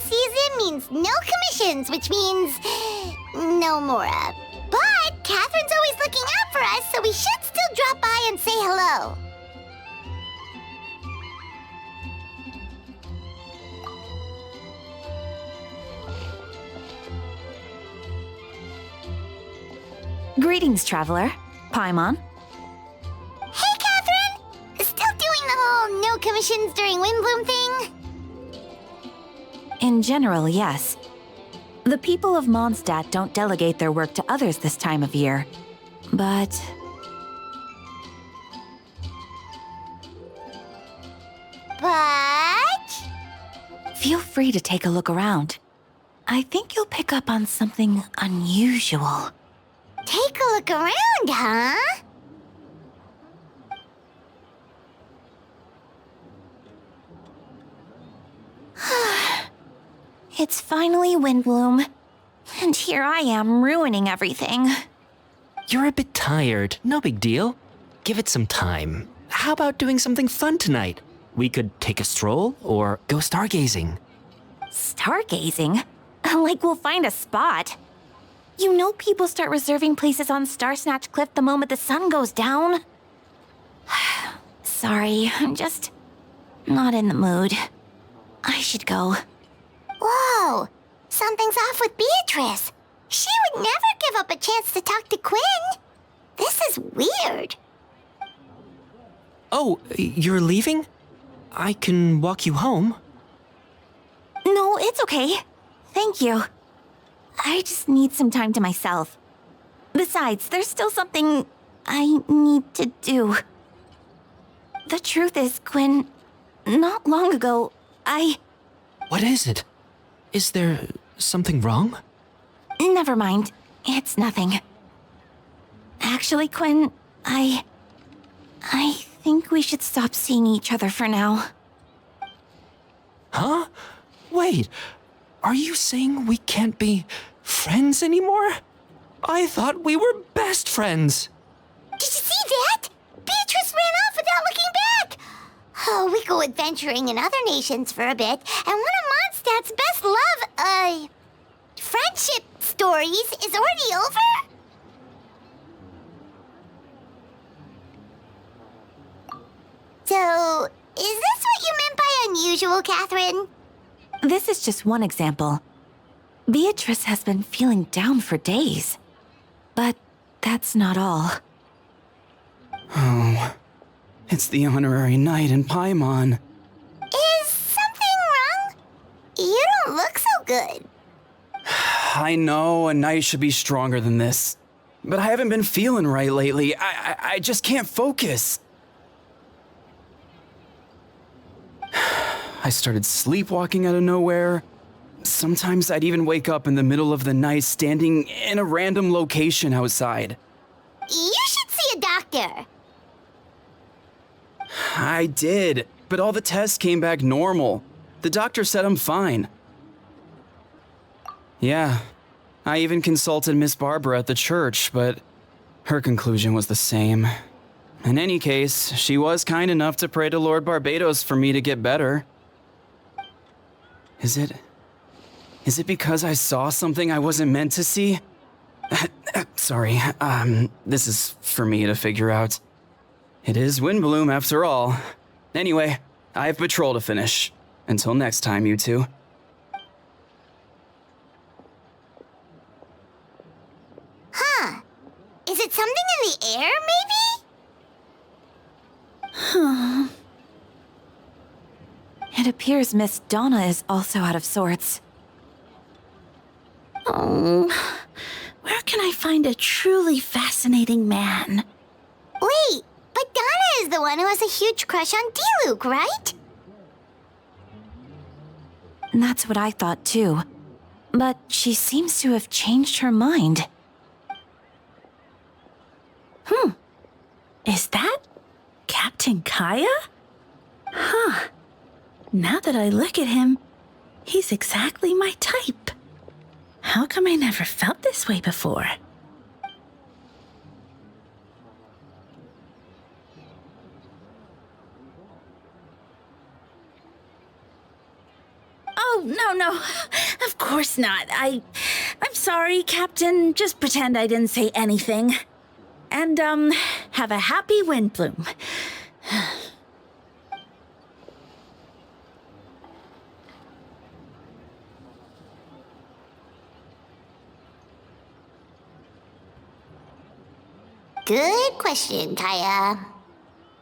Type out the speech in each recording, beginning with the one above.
season means no commissions, which means no Mora. But Catherine's always looking out for us, so we should still drop by and say hello. Greetings, traveler. Paimon. Hey, Catherine! Still doing the whole no commissions during Windbloom thing? In general, yes. The people of Mondstadt don't delegate their work to others this time of year. But... Feel free to take a look around. I think you'll pick up on something unusual. Take a look around, huh? It's finally Windbloom. And here I am ruining everything. You're a bit tired. No big deal. Give it some time. How about doing something fun tonight? We could take a stroll or go stargazing. Stargazing? Like we'll find a spot. You know people start reserving places on Starsnatch Cliff the moment the sun goes down. Sorry, I'm just not in the mood. I should go. Whoa! Something's off with Beatrice. She would never give up a chance to talk to Quinn. This is weird. Oh, you're leaving? I can walk you home. No, it's okay. Thank you. I just need some time to myself. Besides, there's still something I need to do. The truth is, Quinn, not long ago, What is it? Is there something wrong? Never mind. It's nothing. Actually, Quinn, I think we should stop seeing each other for now. Huh? Wait, are you saying we can't be friends anymore? I thought we were best friends. Did you see that? Beatrice ran off without looking back. Oh, we go adventuring in other nations for a bit, and one of Mondstadt's best friendship stories is already over? So, is this what you meant by unusual, Catherine? This is just one example. Beatrice has been feeling down for days. But that's not all. Oh, it's the honorary knight in Paimon. Is something wrong? You don't look so good. I know a knight should be stronger than this, but I haven't been feeling right lately. I just can't focus. I started sleepwalking out of nowhere. Sometimes I'd even wake up in the middle of the night standing in a random location outside. You should see a doctor. I did, but all the tests came back normal. The doctor said I'm fine. Yeah, I even consulted Miss Barbara at the church, but her conclusion was the same. In any case, she was kind enough to pray to Lord Barbados for me to get better. Is it because I saw something I wasn't meant to see? Sorry, this is for me to figure out. It is Windbloom after all. Anyway, I have patrol to finish. Until next time, you two. Huh. Is it something in the air, maybe? It appears Miss Donna is also out of sorts. Oh, where can I find a truly fascinating man? Wait, but Donna is the one who has a huge crush on D-Luke, right? That's what I thought too. But she seems to have changed her mind. Is that Captain Kaya? Huh. Now that I look at him, he's exactly my type. How come I never felt this way before? Oh, no. Of course not. I'm sorry, Captain. Just pretend I didn't say anything. And, have a happy wind bloom. Good question, Kaya.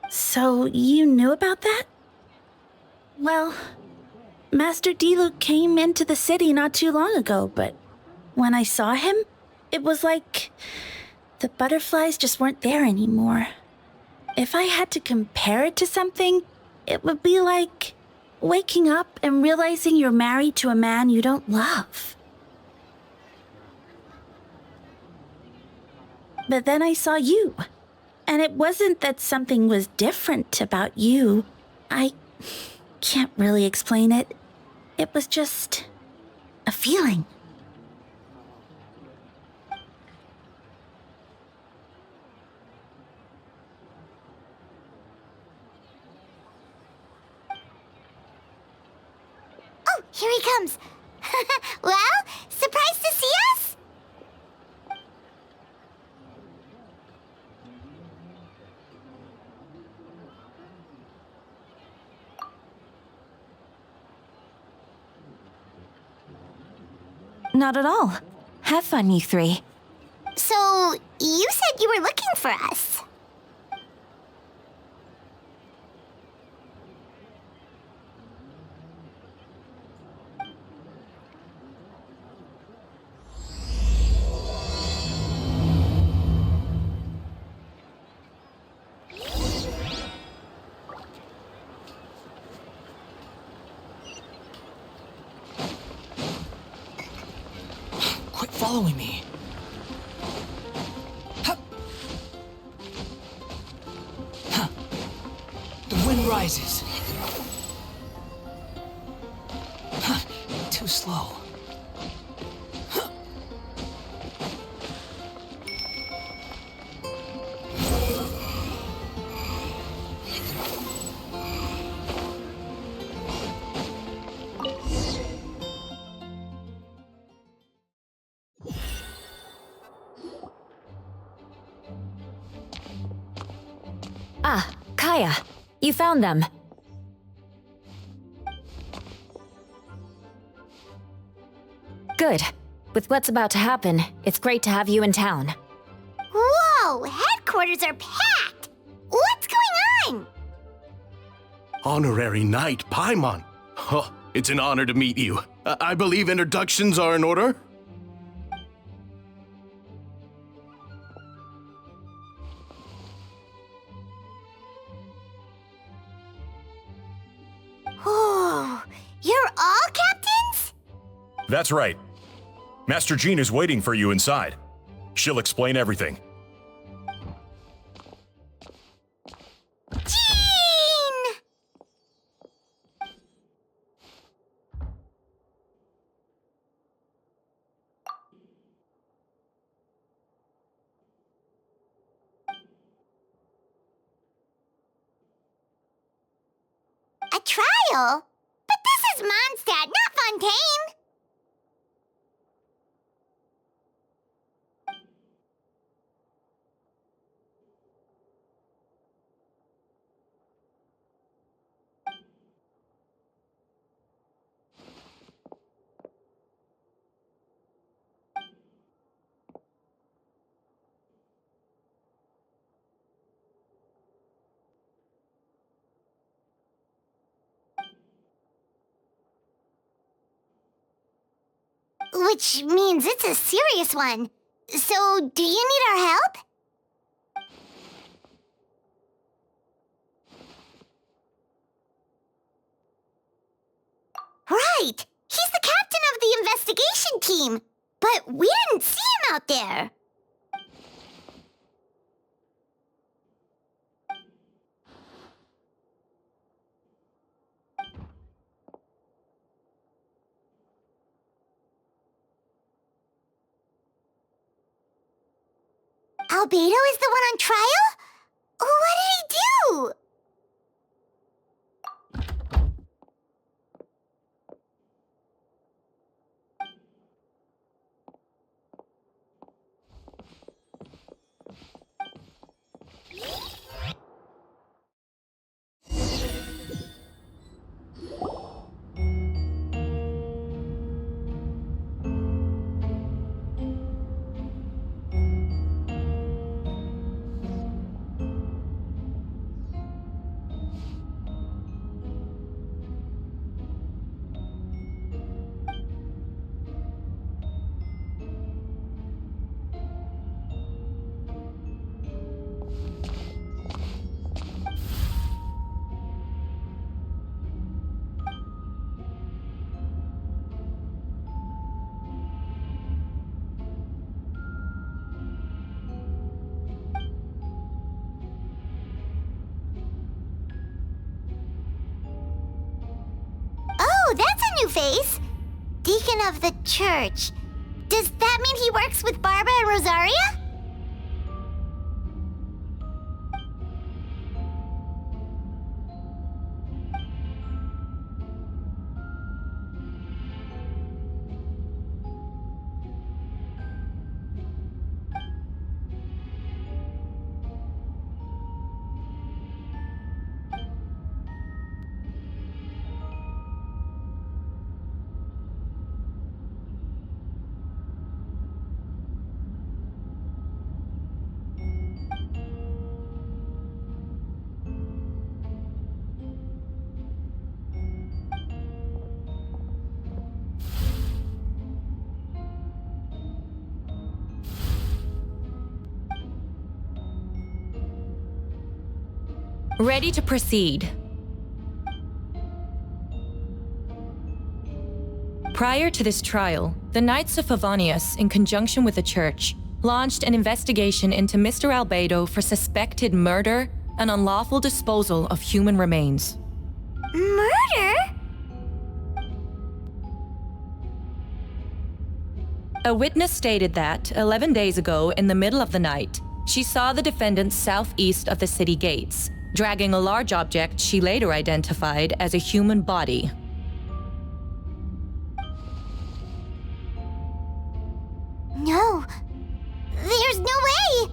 So, you knew about that? Well, Master D-Luke came into the city not too long ago, but when I saw him, it was like the butterflies just weren't there anymore. If I had to compare it to something, it would be like waking up and realizing you're married to a man you don't love. But then I saw you, and it wasn't that something was different about you. I can't really explain it. It was just a feeling. Oh, here he comes. Well, surprised to see us? Not at all. Have fun, you three. So, you said you were looking for us. Quit following me. Hup. Huh. The wind rises. Huh. Too slow. Huh. Ah, Kaya, you found them. Good. With what's about to happen, it's great to have you in town. Whoa, headquarters are packed! What's going on? Honorary Knight Paimon. Oh, it's an honor to meet you. I believe introductions are in order? Oh, you're all captains? That's right. Master Jean is waiting for you inside. She'll explain everything. Jean! A trial? But this is Mondstadt, not Fontaine! Which means it's a serious one. So, do you need our help? Right! He's the captain of the investigation team! But we didn't see him out there! Albedo is the one on trial? What did he do? that's a new face. Deacon of the church. Does that mean he works with Barbara and Rosaria? Ready to proceed. Prior to this trial, the Knights of Favonius, in conjunction with the Church, launched an investigation into Mr. Albedo for suspected murder and unlawful disposal of human remains. Murder? A witness stated that, 11 days ago, in the middle of the night, she saw the defendant southeast of the city gates, dragging a large object she later identified as a human body. No. There's no way!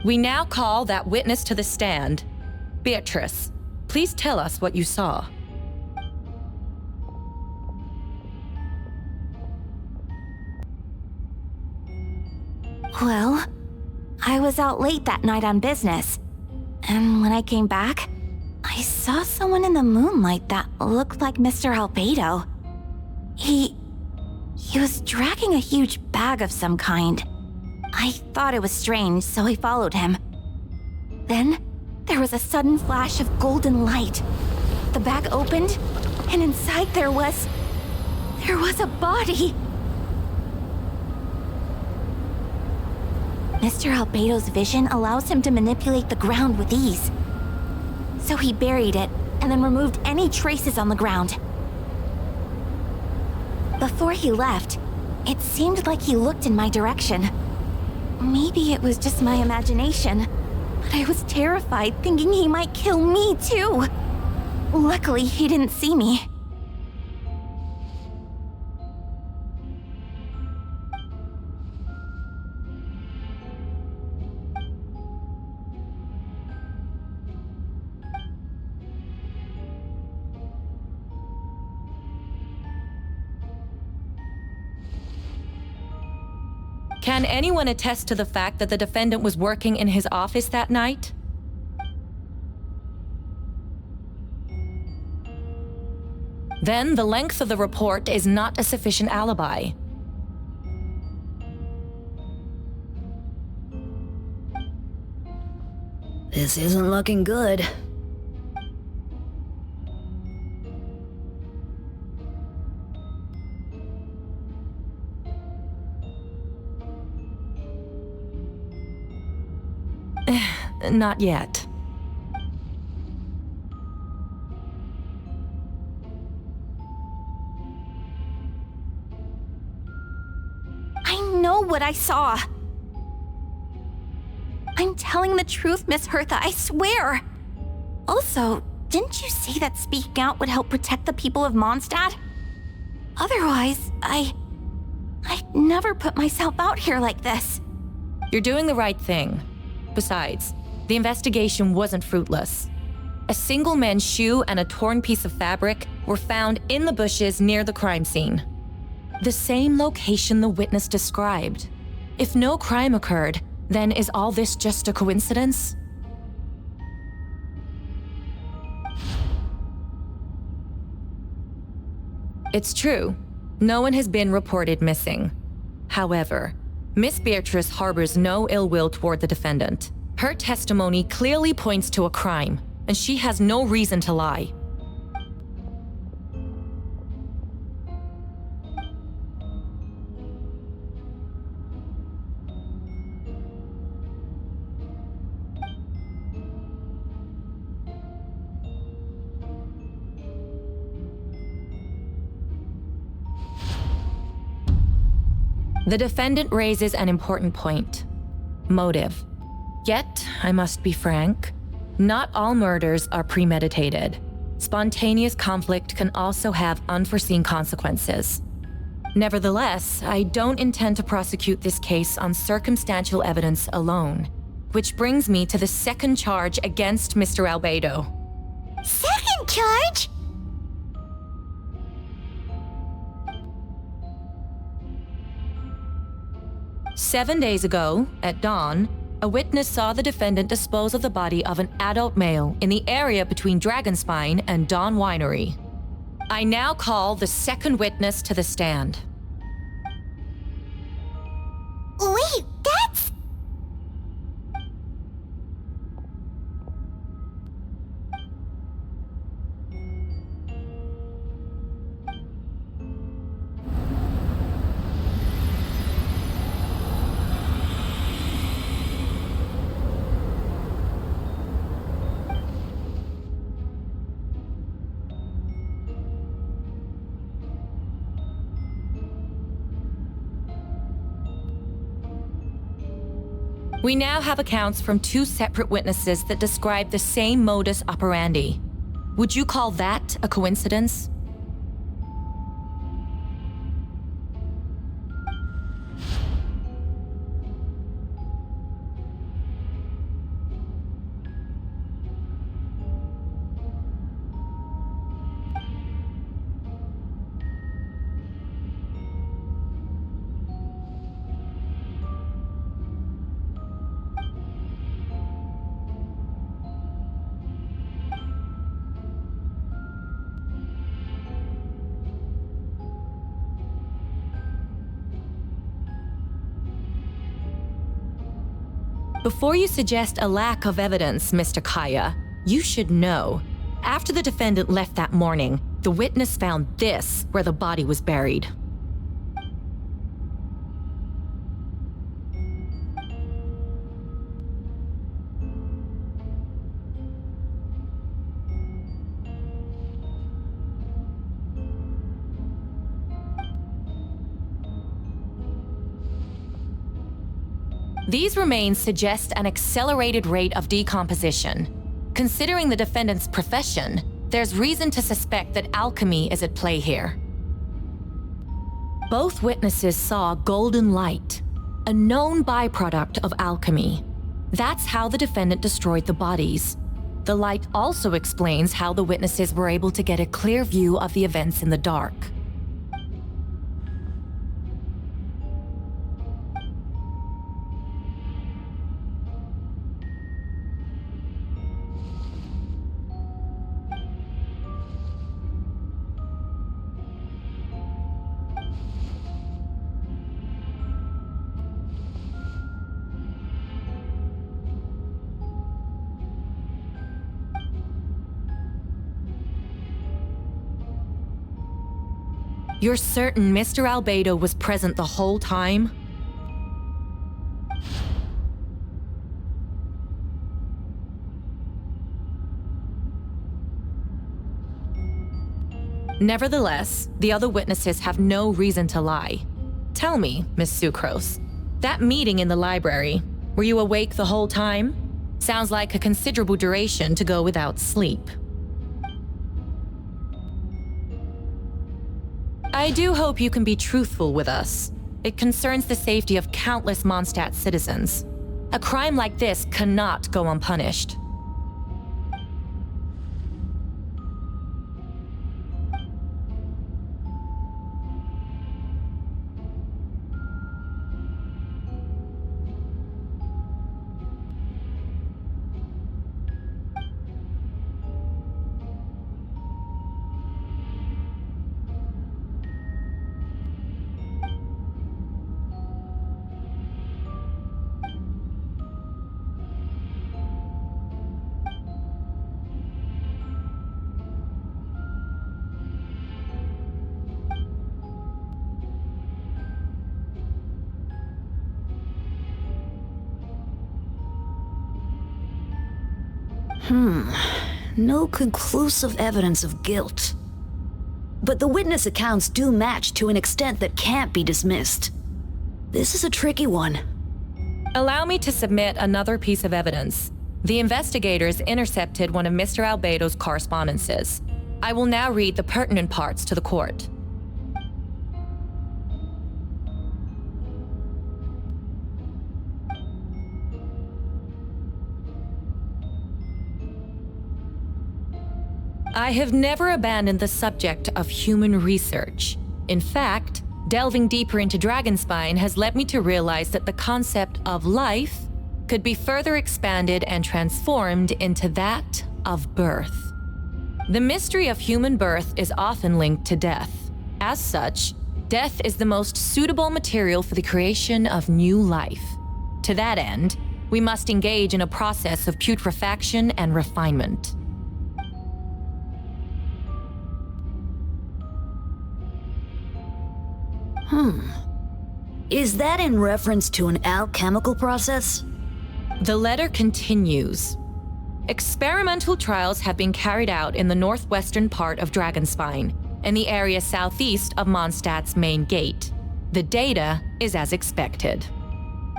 We now call that witness to the stand. Beatrice, please tell us what you saw. Well, I was out late that night on business, and when I came back, I saw someone in the moonlight that looked like Mr. Albedo. He was dragging a huge bag of some kind. I thought it was strange, so I followed him. Then, there was a sudden flash of golden light. The bag opened, and inside there was a body. Mr. Albedo's vision allows him to manipulate the ground with ease. So he buried it, and then removed any traces on the ground. Before he left, it seemed like he looked in my direction. Maybe it was just my imagination, but I was terrified, thinking he might kill me too. Luckily, he didn't see me. Can anyone attest to the fact that the defendant was working in his office that night? Then the length of the report is not a sufficient alibi. This isn't looking good. Not yet. I know what I saw. I'm telling the truth, Miss Hertha, I swear. Also, didn't you say that speaking out would help protect the people of Mondstadt? Otherwise, I'd never put myself out here like this. You're doing the right thing. Besides, the investigation wasn't fruitless. A single man's shoe and a torn piece of fabric were found in the bushes near the crime scene. The same location the witness described. If no crime occurred, then is all this just a coincidence? It's true. No one has been reported missing. However, Miss Beatrice harbors no ill will toward the defendant. Her testimony clearly points to a crime, and she has no reason to lie. The defendant raises an important point: motive. Yet, I must be frank, not all murders are premeditated. Spontaneous conflict can also have unforeseen consequences. Nevertheless, I don't intend to prosecute this case on circumstantial evidence alone, which brings me to the second charge against Mr. Albedo. Second charge? "7 days ago, at dawn, a witness saw the defendant dispose of the body of an adult male in the area between Dragonspine and Dawn Winery. I now call the second witness to the stand." Wait, that's... We now have accounts from 2 separate witnesses that describe the same modus operandi. Would you call that a coincidence? Before you suggest a lack of evidence, Mr. Kaya, you should know. After the defendant left that morning, the witness found this where the body was buried. These remains suggest an accelerated rate of decomposition. Considering the defendant's profession, there's reason to suspect that alchemy is at play here. Both witnesses saw golden light, a known byproduct of alchemy. That's how the defendant destroyed the bodies. The light also explains how the witnesses were able to get a clear view of the events in the dark. You're certain Mr. Albedo was present the whole time? Nevertheless, the other witnesses have no reason to lie. Tell me, Miss Sucrose, that meeting in the library, were you awake the whole time? Sounds like a considerable duration to go without sleep. I do hope you can be truthful with us. It concerns the safety of countless Mondstadt citizens. A crime like this cannot go unpunished. No conclusive evidence of guilt. But the witness accounts do match to an extent that can't be dismissed. This is a tricky one. Allow me to submit another piece of evidence. The investigators intercepted one of Mr. Albedo's correspondences. I will now read the pertinent parts to the court. I have never abandoned the subject of human research. In fact, delving deeper into Dragonspine has led me to realize that the concept of life could be further expanded and transformed into that of birth. The mystery of human birth is often linked to death. As such, death is the most suitable material for the creation of new life. To that end, we must engage in a process of putrefaction and refinement. Is that in reference to an alchemical process? The letter continues. Experimental trials have been carried out in the northwestern part of Dragonspine, in the area southeast of Mondstadt's main gate. The data is as expected.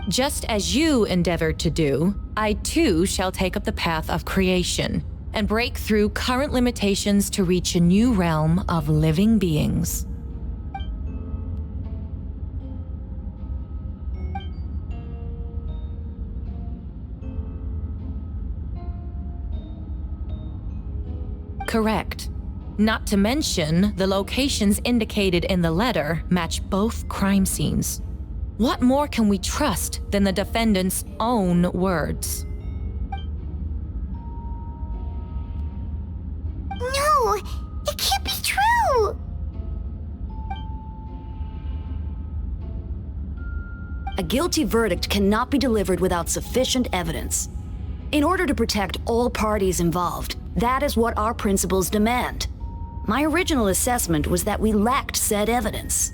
Just as you endeavored to do, I too shall take up the path of creation and break through current limitations to reach a new realm of living beings. Correct. Not to mention, the locations indicated in the letter match both crime scenes. What more can we trust than the defendant's own words? No, it can't be true! A guilty verdict cannot be delivered without sufficient evidence. In order to protect all parties involved, that is what our principles demand. My original assessment was that we lacked said evidence.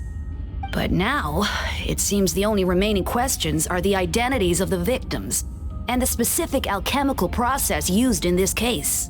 But now, it seems the only remaining questions are the identities of the victims and the specific alchemical process used in this case.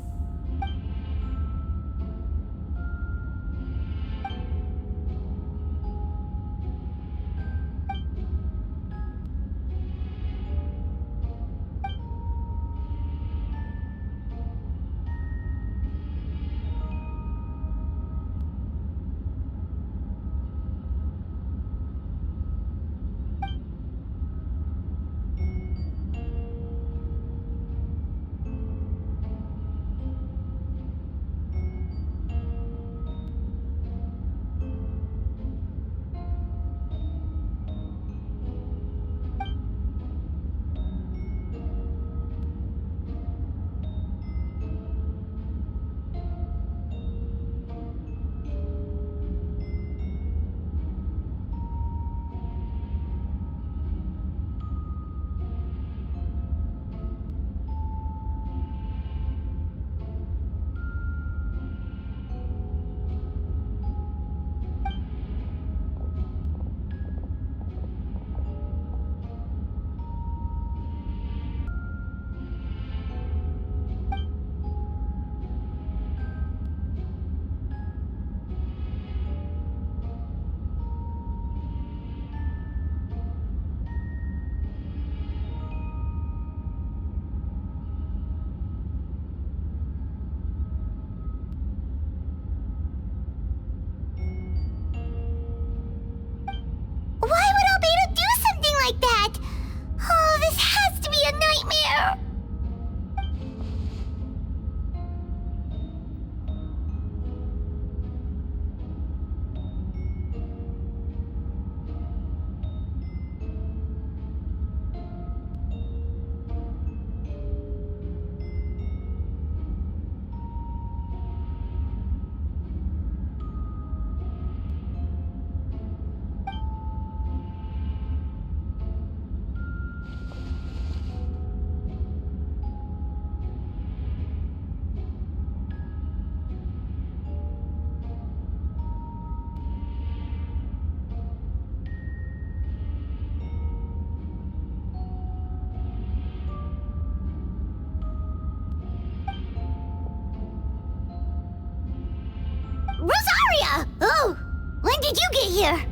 Like that! Oh, this has to be a nightmare! Rosaria! Oh, when did you get here?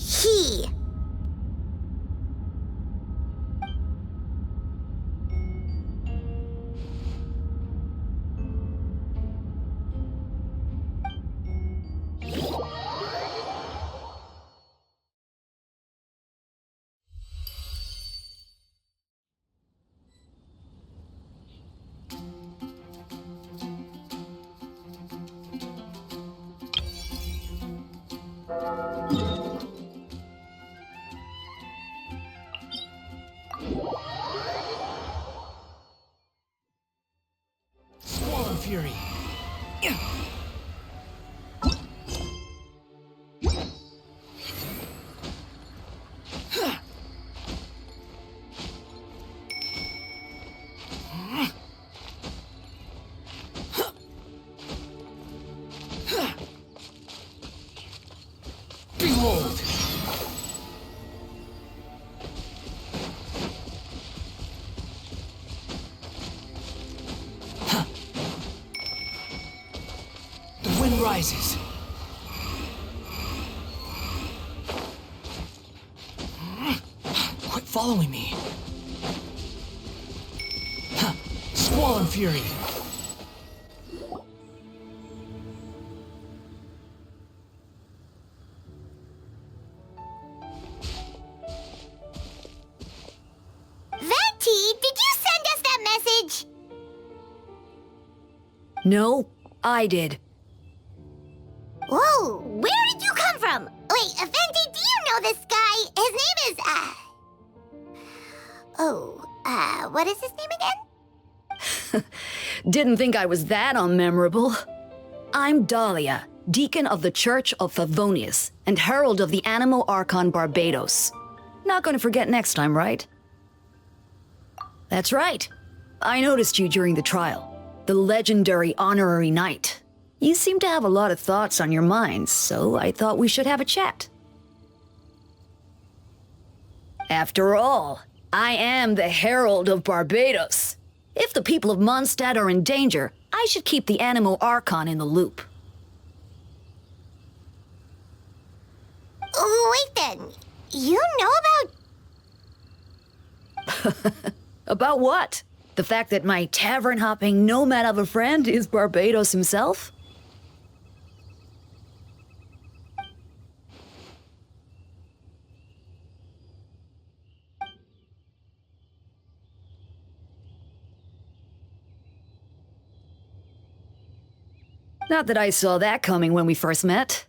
he. Squall Fury. Behold! The wind rises. Quit following me. Squall and Fury. Venti, did you send us that message? No, I did. Whoa, where did you come from? Wait, Venti, do you know this guy? His name is, what is his name again? Didn't think I was that unmemorable. I'm Dahlia, Deacon of the Church of Favonius and Herald of the Animo Archon Barbados. Not gonna forget next time, right? That's right. I noticed you during the trial. The legendary honorary knight. You seem to have a lot of thoughts on your minds, so I thought we should have a chat. After all, I am the Herald of Barbados. If the people of Mondstadt are in danger, I should keep the Animo Archon in the loop. Wait then, you know about... About what? The fact that my tavern-hopping nomad of a friend is Barbados himself? Not that I saw that coming when we first met.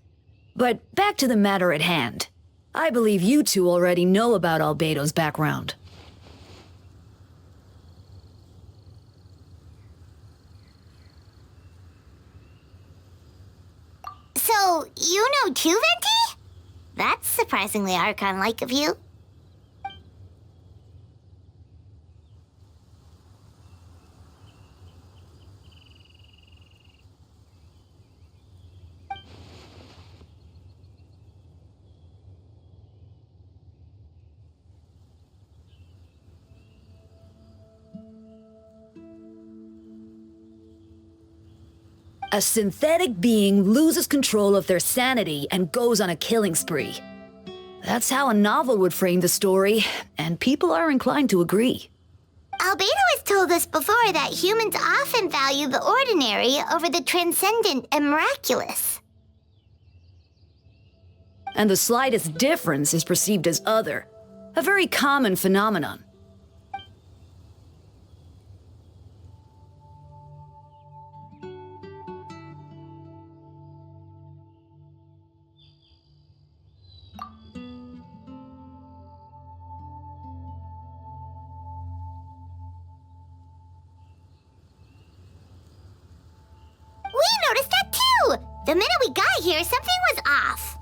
But back to the matter at hand. I believe you two already know about Albedo's background. So, you know too, Venti? That's surprisingly Archon-like of you. A synthetic being loses control of their sanity and goes on a killing spree. That's how a novel would frame the story, and people are inclined to agree. Albedo has told us before that humans often value the ordinary over the transcendent and miraculous. And the slightest difference is perceived as other, a very common phenomenon. We noticed that too! The minute we got here, something was off.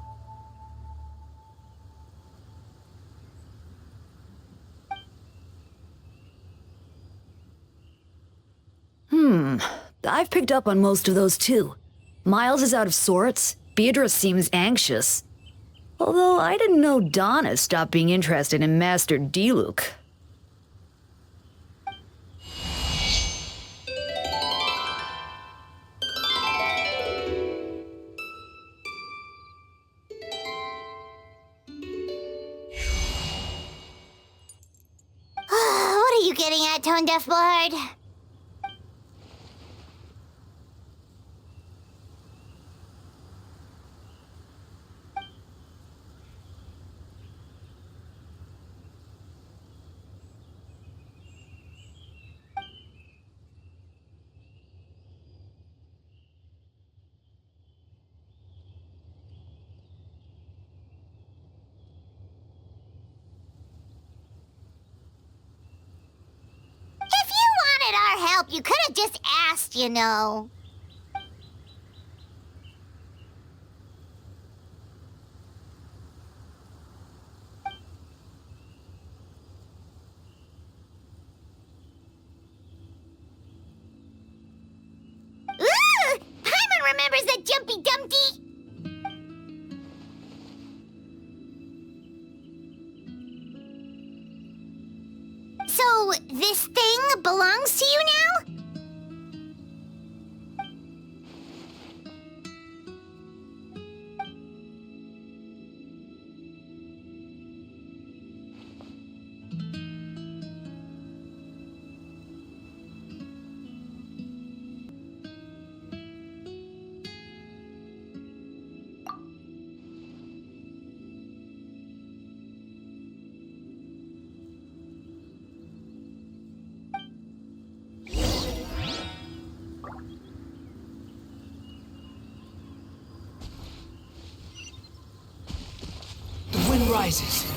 I've picked up on most of those too. Miles is out of sorts, Beatrice seems anxious. Although I didn't know Donna stopped being interested in Master Diluc. you getting at, Tone Deaf Bullard? If you wanted our help, you could have just asked, you know. Ooh! Paimon remembers that Jumpy Dumpty! So, this thing belongs to you now? The wind rises.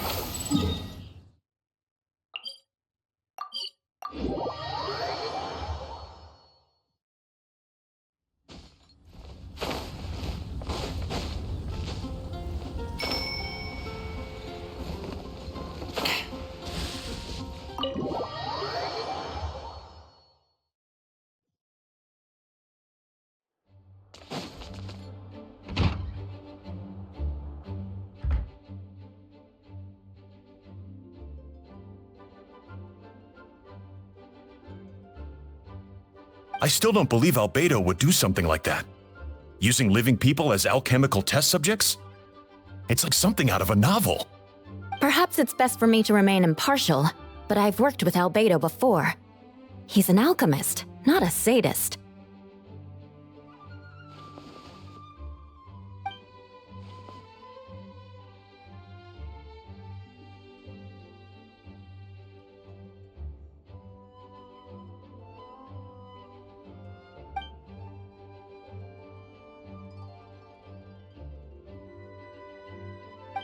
I still don't believe Albedo would do something like that. Using living people as alchemical test subjects? It's like something out of a novel. Perhaps it's best for me to remain impartial, but I've worked with Albedo before. He's an alchemist, not a sadist.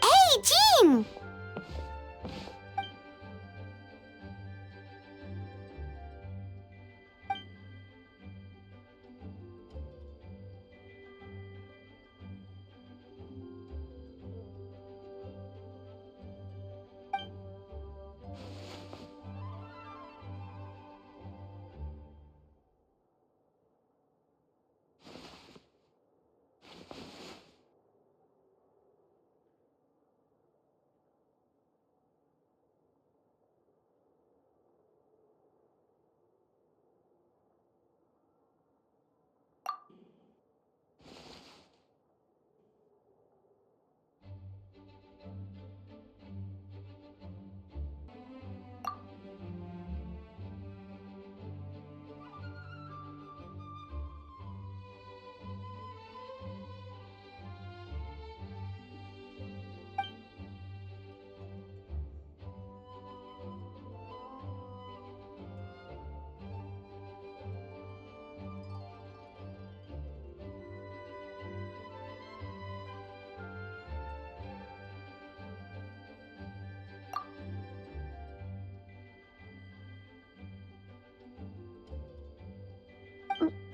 Hey, Jean!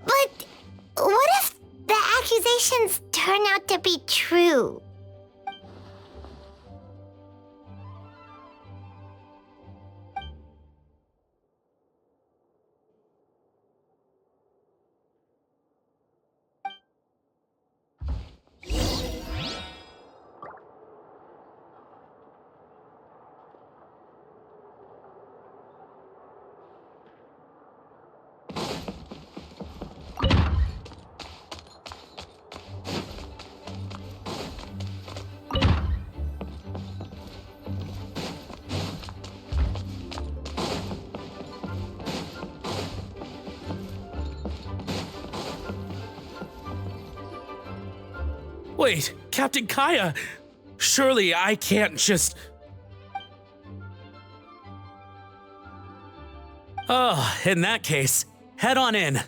But what if the accusations turn out to be true? Wait, Captain Kaya! Surely I can't just... Oh, in that case, head on in.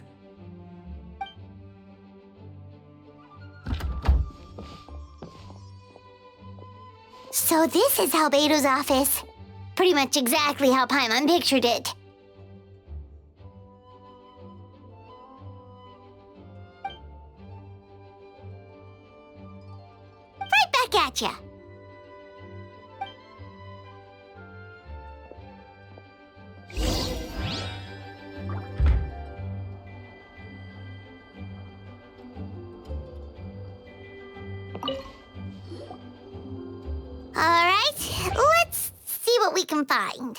So this is Albedo's office. Pretty much exactly how Paimon pictured it. Right back at ya. All right, let's see what we can find.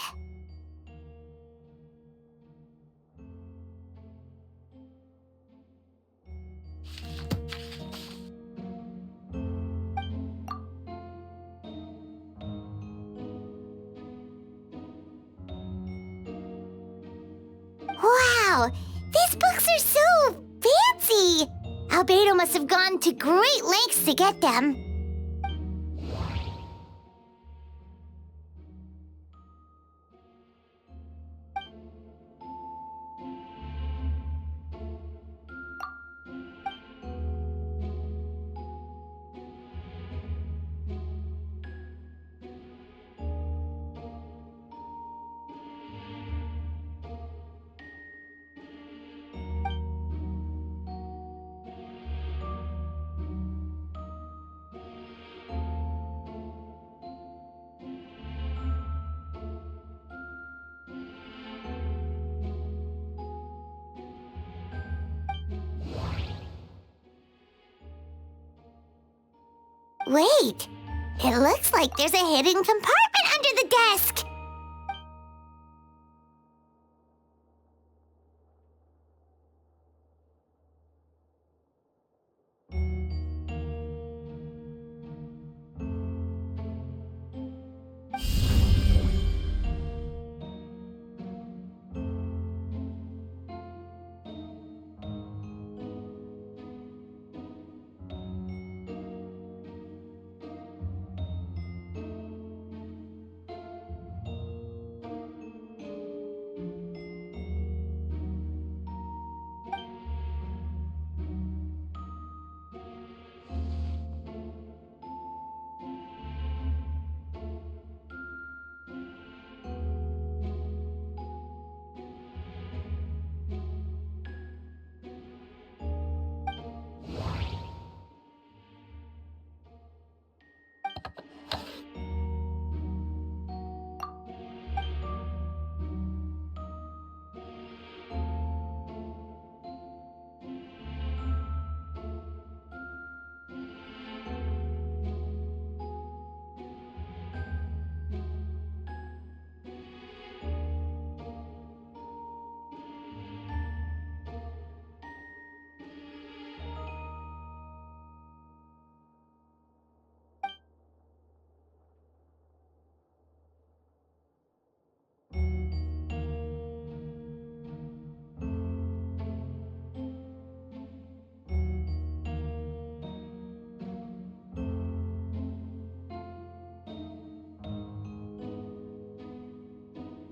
Wow, these books are so fancy! Albedo must have gone to great lengths to get them. Wait, it looks like there's a hidden compartment under the desk.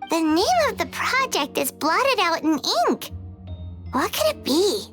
The name of the project is blotted out in ink. What could it be?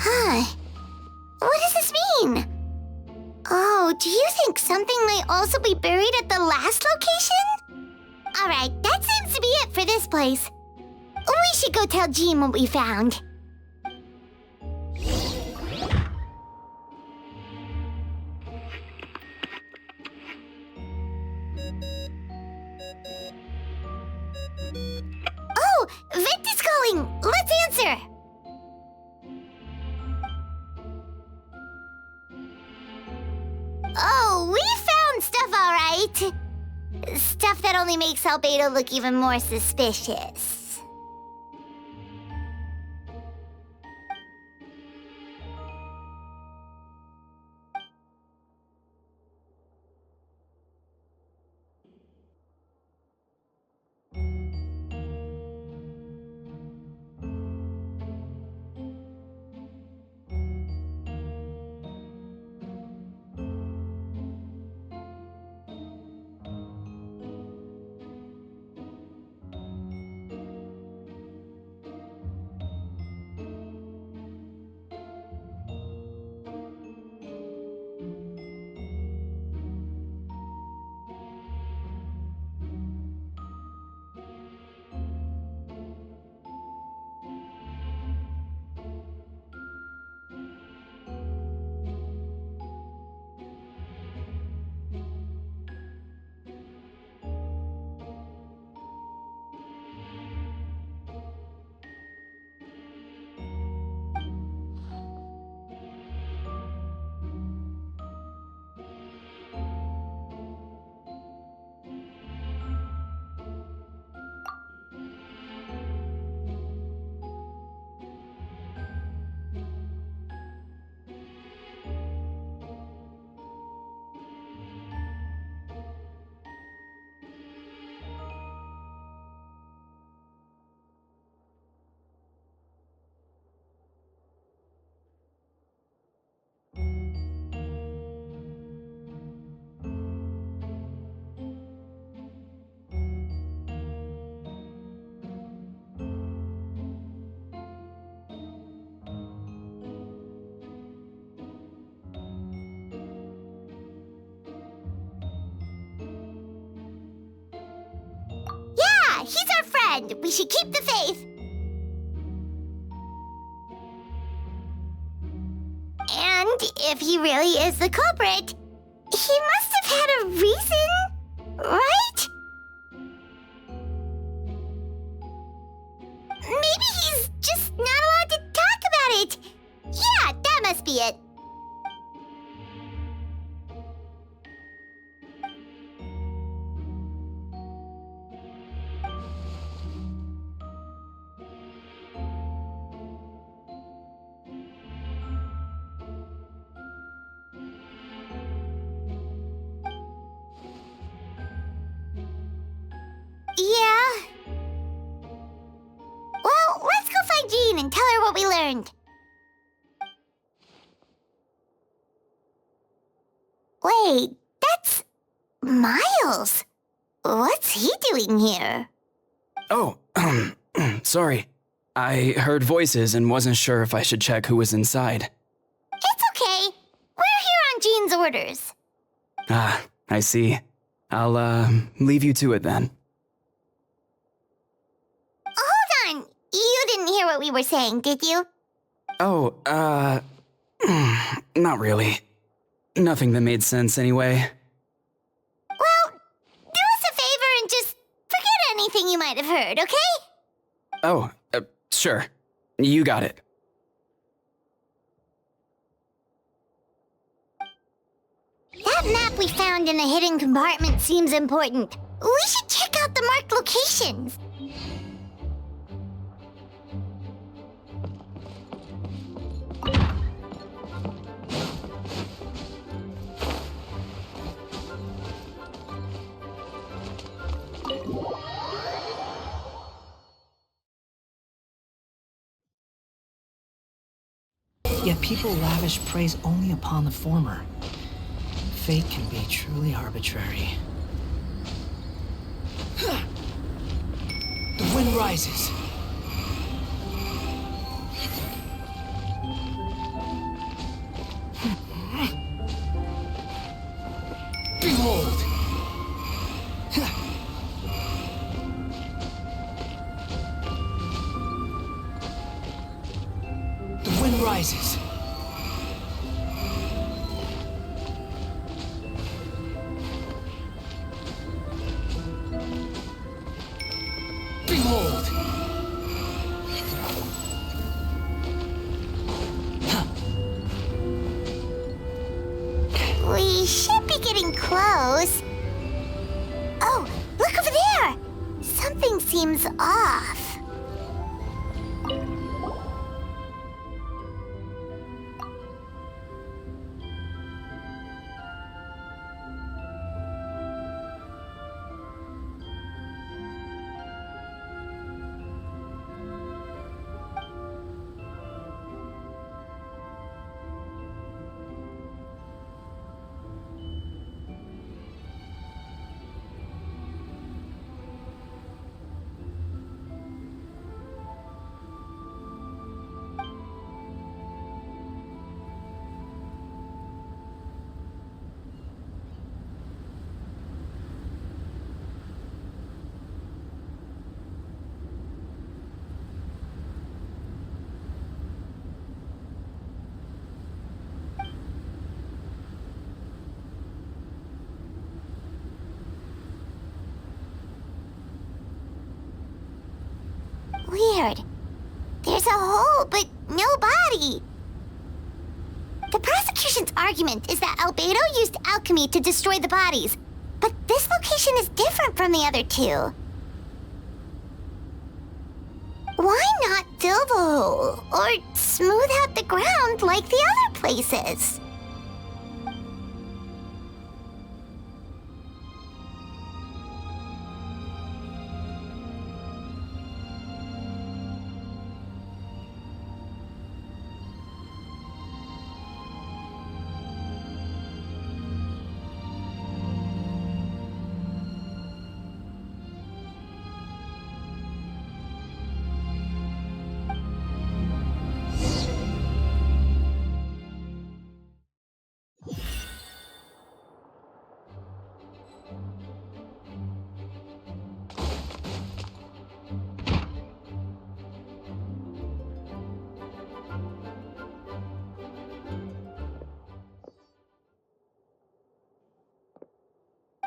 Huh. What does this mean? Oh, do you think something might also be buried at the last location? Alright, that seems to be it for this place. We should go tell Jean what we found. Oh, Vent is calling! Let's answer! Oh, we found stuff, all right. Stuff that only makes Albedo look even more suspicious. He's our friend. We should keep the faith. And if he really is the culprit, he must have had a reason, right? Maybe he's just not allowed to talk about it. Yeah, that must be it. Yeah. Well, let's go find Jean and tell her what we learned. Wait, that's Miles. What's he doing here? Oh, sorry. I heard voices and wasn't sure if I should check who was inside. It's okay. We're here on Jean's orders. Ah, I see. I'll, leave you to it then. Hold on. You didn't hear what we were saying, did you? Oh, not really. Nothing that made sense anyway. Well, do us a favor and just forget anything you might have heard, okay? Oh, sure. You got it. That map we found in a hidden compartment seems important. We should check out the marked locations. Yet people lavish praise only upon the former. Fate can be truly arbitrary. The wind rises. rises. Behold! We should be getting close. Oh, look over there! Something seems off. Weird. There's a hole, but no body. The prosecution's argument is that Albedo used alchemy to destroy the bodies, but this location is different from the other two. Why not fill the hole, or smooth out the ground like the other places?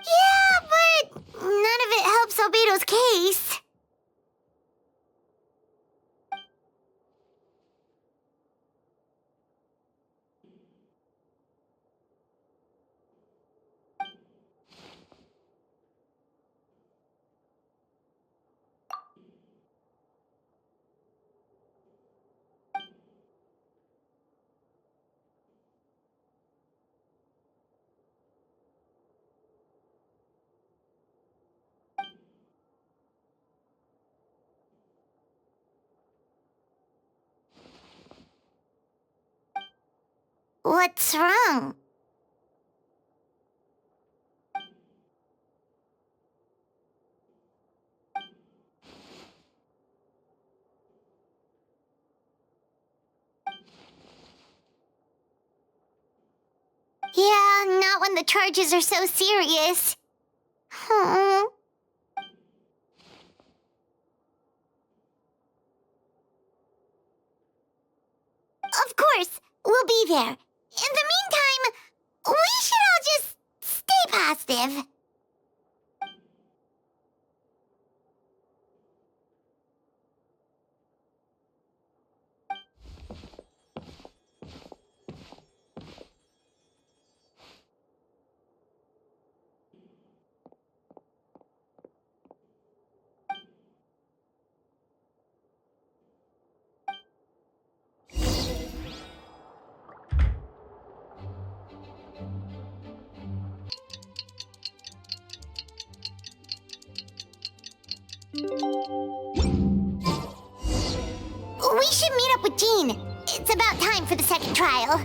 Yeah, but none of it helps Albedo's case. What's wrong? Yeah, not when the charges are so serious. Hmm. Of course, we'll be there. In the meantime, we should all just stay positive. We should meet up with Jean. It's about time for the second trial.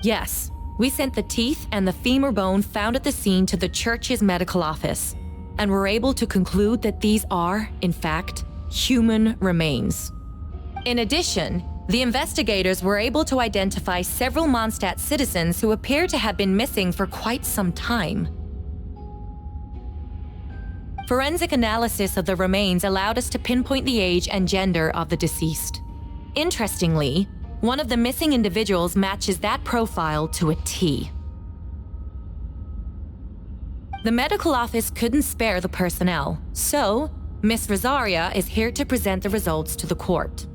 Yes, we sent the teeth and the femur bone found at the scene to the church's medical office, and were able to conclude that these are, in fact, human remains. In addition, the investigators were able to identify several Mondstadt citizens who appear to have been missing for quite some time. Forensic analysis of the remains allowed us to pinpoint the age and gender of the deceased. Interestingly, one of the missing individuals matches that profile to a T. The medical office couldn't spare the personnel, so Miss Rosaria is here to present the results to the court.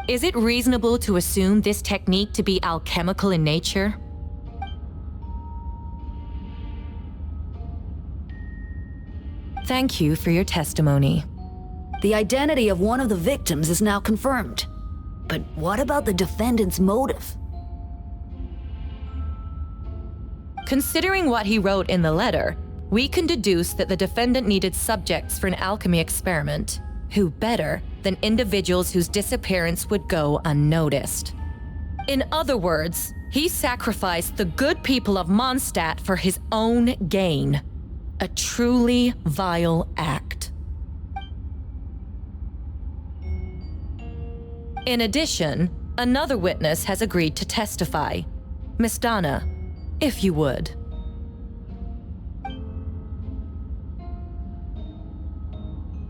Is it reasonable to assume this technique to be alchemical in nature? Thank you for your testimony. The identity of one of the victims is now confirmed. But what about the defendant's motive? Considering what he wrote in the letter, we can deduce that the defendant needed subjects for an alchemy experiment. Who better than individuals whose disappearance would go unnoticed? In other words, he sacrificed the good people of Mondstadt for his own gain. A truly vile act. In addition, another witness has agreed to testify. Miss Donna, if you would.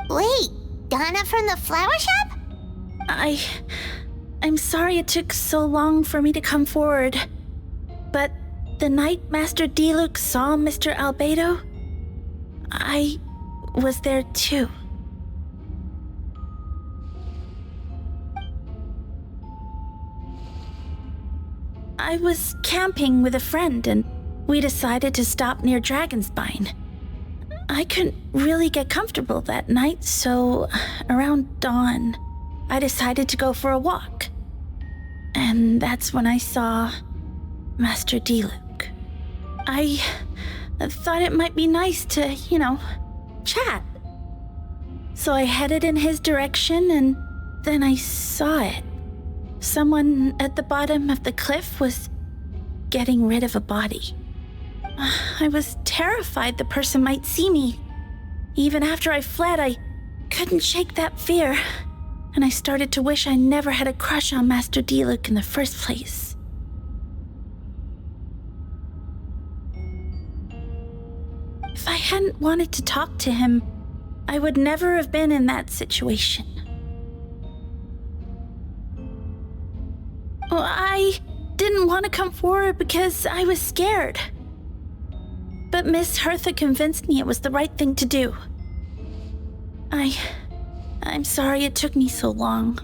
Wait, Donna from the flower shop? I'm sorry it took so long for me to come forward. But the night Master Diluc saw Mr. Albedo, I was there too. I was camping with a friend and we decided to stop near Dragonspine. I couldn't really get comfortable that night, so around dawn, I decided to go for a walk. And that's when I saw Master Diluc. I thought it might be nice to, chat. So I headed in his direction and then I saw it. Someone at the bottom of the cliff was getting rid of a body. I was terrified the person might see me. Even after I fled, I couldn't shake that fear, and I started to wish I never had a crush on Master Diluc in the first place. If I hadn't wanted to talk to him, I would never have been in that situation. Well, I didn't want to come forward because I was scared. But Miss Hertha convinced me it was the right thing to do. I'm sorry it took me so long.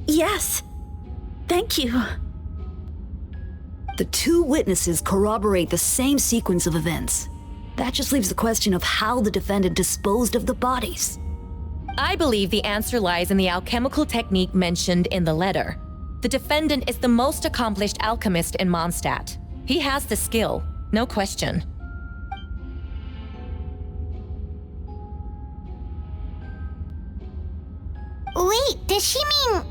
Yes. Thank you. The two witnesses corroborate the same sequence of events. That just leaves the question of how the defendant disposed of the bodies. I believe the answer lies in the alchemical technique mentioned in the letter. The defendant is the most accomplished alchemist in Mondstadt. He has the skill, no question. Wait, does she mean...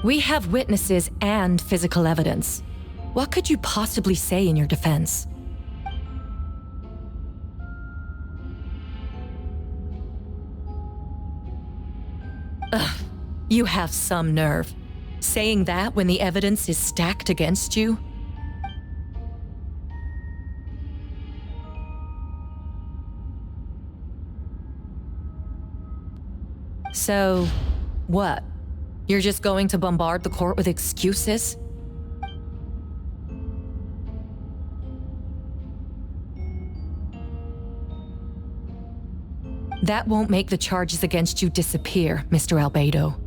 We have witnesses and physical evidence. What could you possibly say in your defense? Ugh, you have some nerve. Saying that when the evidence is stacked against you? So, what? You're just going to bombard the court with excuses? That won't make the charges against you disappear, Mr. Albedo.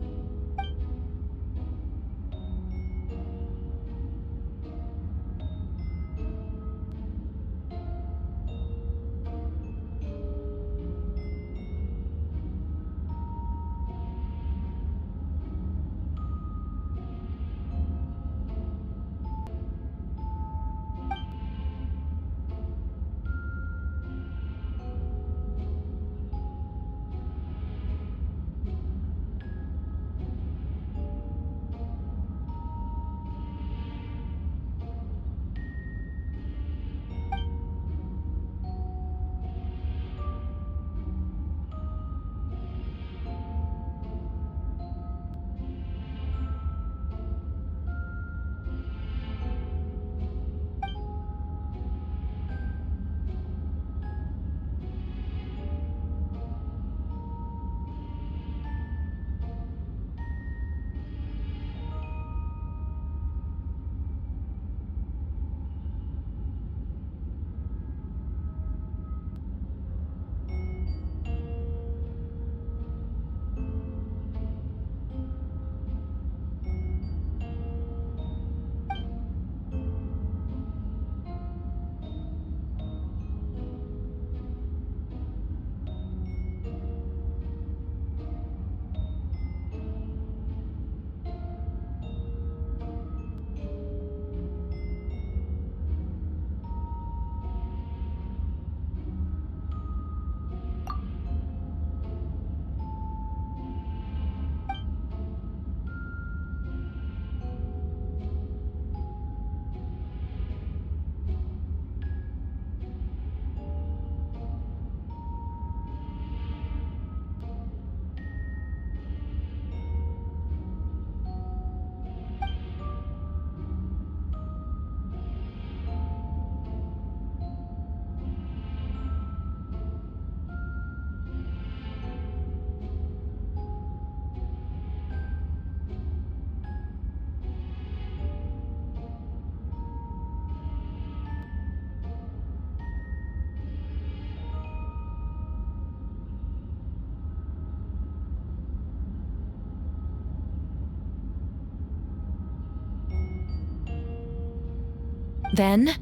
Then,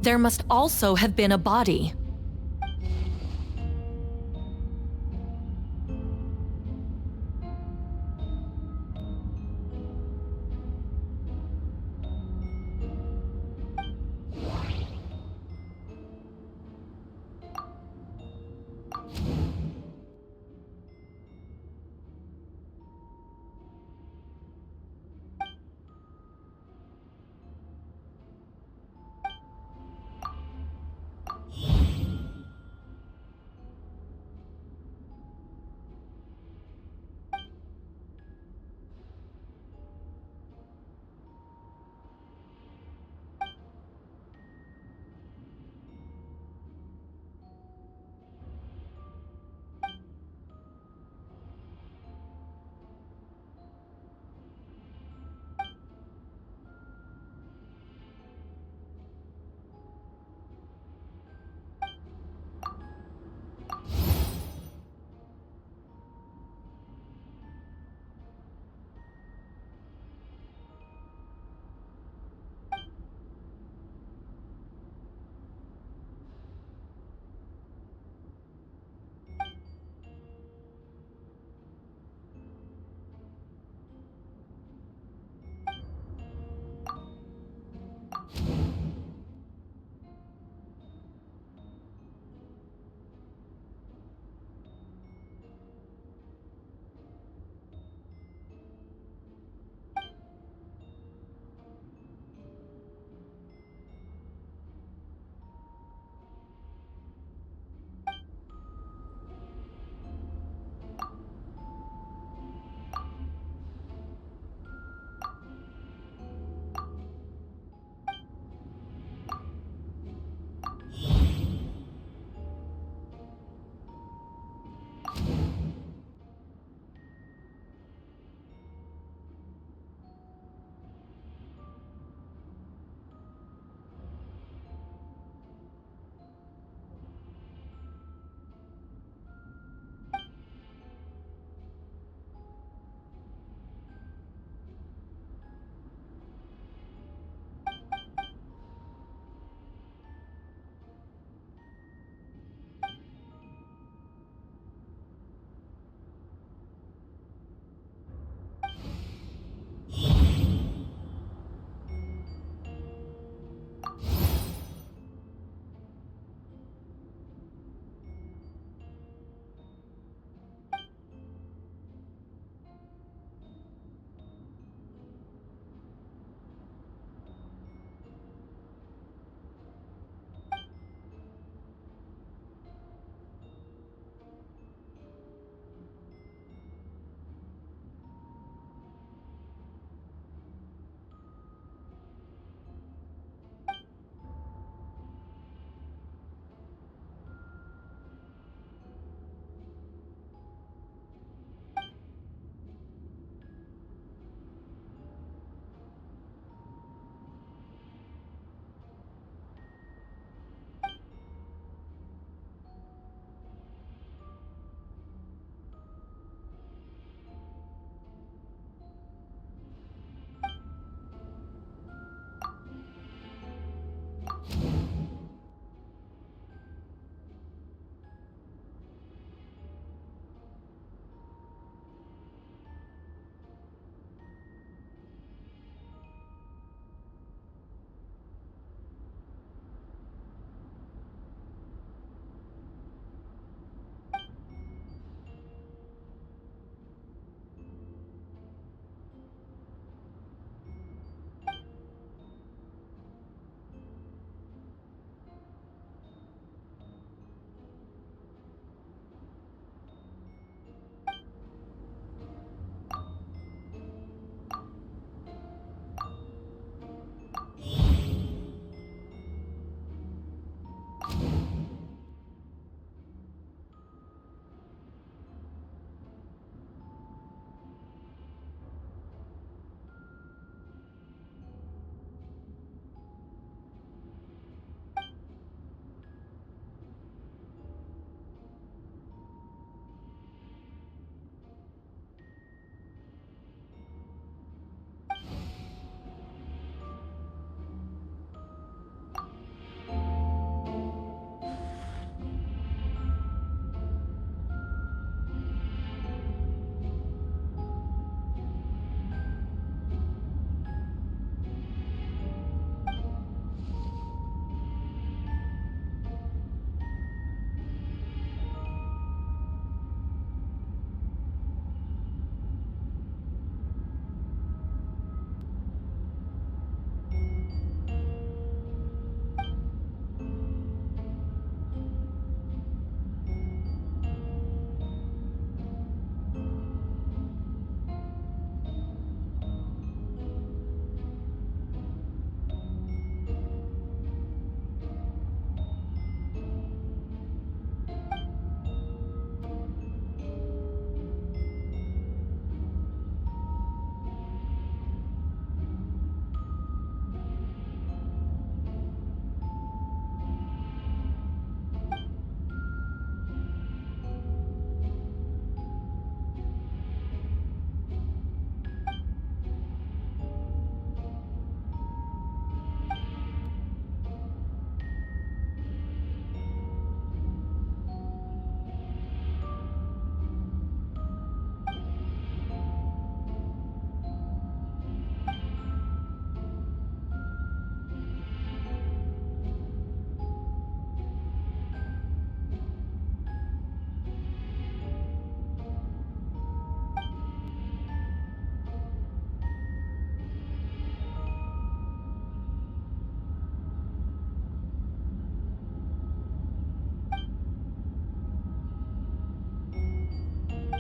there must also have been a body.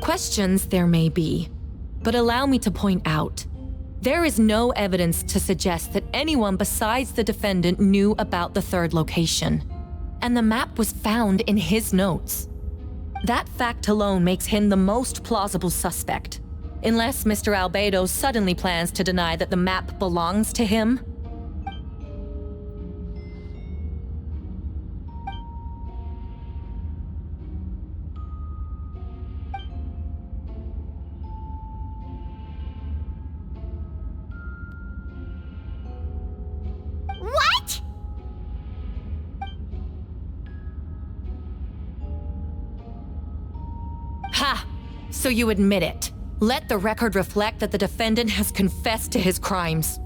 Questions there may be, but allow me to point out, there is no evidence to suggest that anyone besides the defendant knew about the third location, and the map was found in his notes. That fact alone makes him the most plausible suspect, unless Mr. Albedo suddenly plans to deny that the map belongs to him. What? Ha! So you admit it. Let the record reflect that the defendant has confessed to his crimes.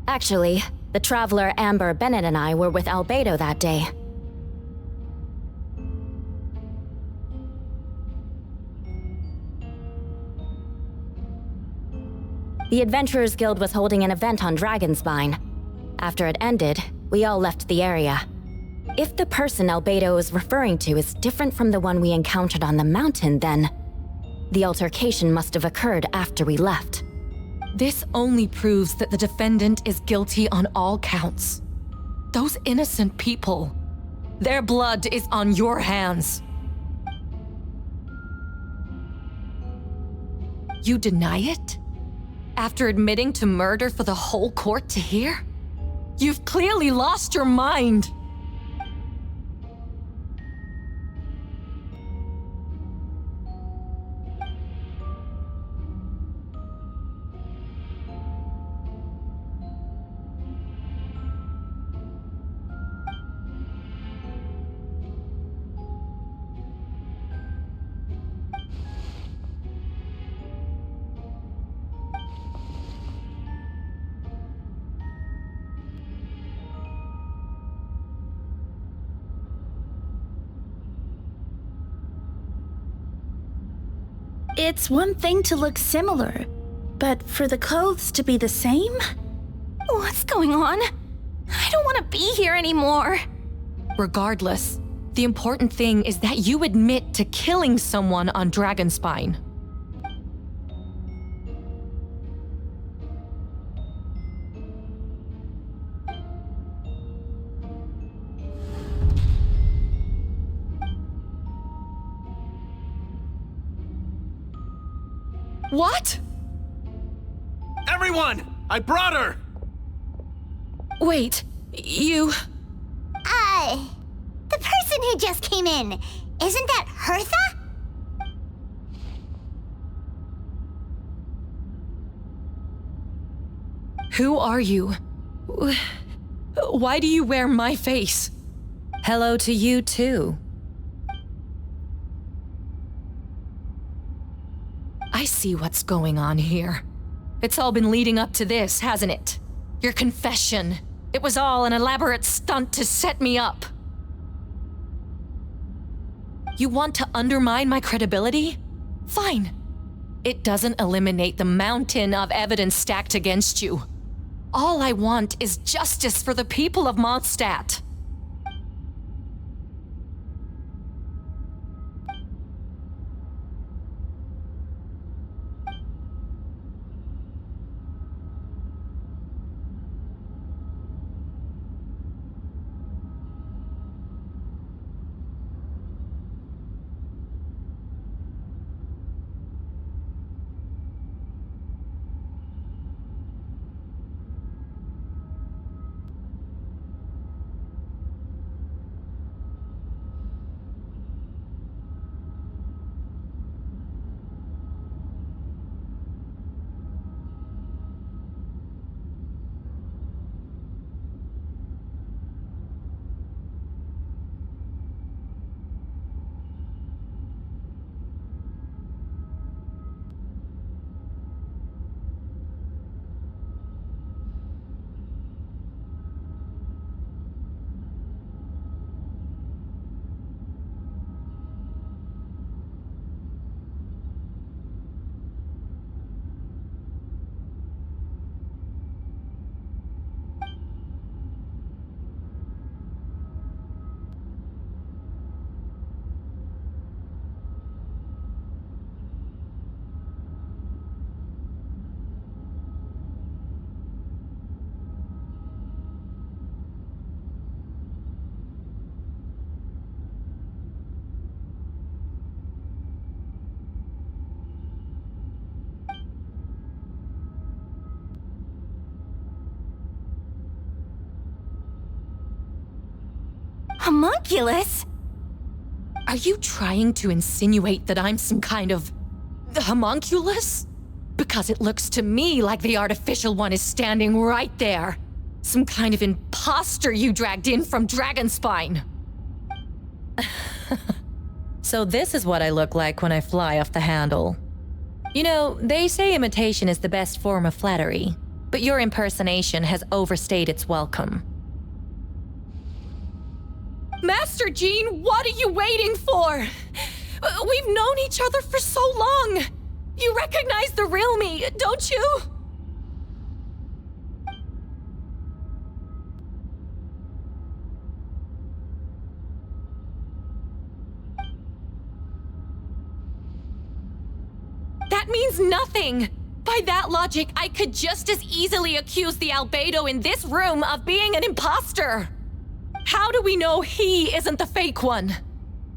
Actually, the traveler Amber Bennett and I were with Albedo that day. The Adventurers Guild was holding an event on Dragonspine. After it ended, we all left the area. If the person Albedo is referring to is different from the one we encountered on the mountain, then the altercation must have occurred after we left. This only proves that the defendant is guilty on all counts. Those innocent people, their blood is on your hands. You deny it? After admitting to murder for the whole court to hear? You've clearly lost your mind. It's one thing to look similar, but for the clothes to be the same? What's going on? I don't want to be here anymore. Regardless, the important thing is that you admit to killing someone on Dragonspine. What? Everyone! I brought her! Wait, you... The person who just came in, isn't that Hertha? Who are you? Why do you wear my face? Hello to you too. I see what's going on here. It's all been leading up to this, hasn't it? Your confession. It was all an elaborate stunt to set me up. You want to undermine my credibility? Fine. It doesn't eliminate the mountain of evidence stacked against you. All I want is justice for the people of Mondstadt. Homunculus? Are you trying to insinuate that I'm some kind of homunculus? Because it looks to me like the artificial one is standing right there. Some kind of imposter you dragged in from Dragonspine. So this is what I look like when I fly off the handle. You know, they say imitation is the best form of flattery, but your impersonation has overstayed its welcome. Master Jean, what are you waiting for? We've known each other for so long. You recognize the real me, don't you? That means nothing! By that logic, I could just as easily accuse the albedo in this room of being an imposter! How do we know he isn't the fake one?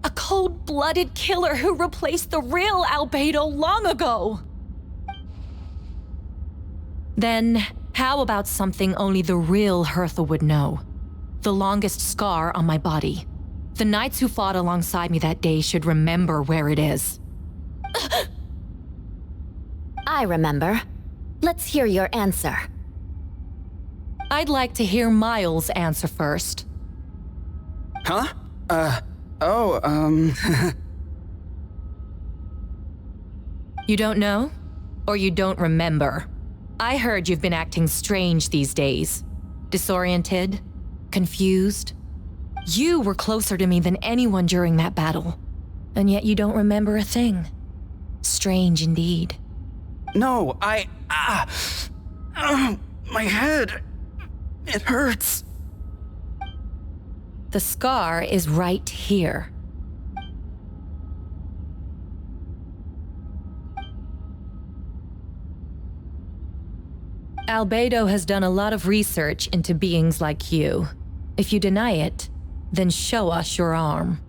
A cold-blooded killer who replaced the real albedo long ago! Then, how about something only the real Hertha would know? The longest scar on my body. The knights who fought alongside me that day should remember where it is. I remember. Let's hear your answer. I'd like to hear Miles' answer first. Huh? You don't know? Or you don't remember? I heard you've been acting strange these days. Disoriented? Confused? You were closer to me than anyone during that battle. And yet you don't remember a thing. Strange indeed. No, my head. It hurts. The scar is right here. Albedo has done a lot of research into beings like you. If you deny it, then show us your arm.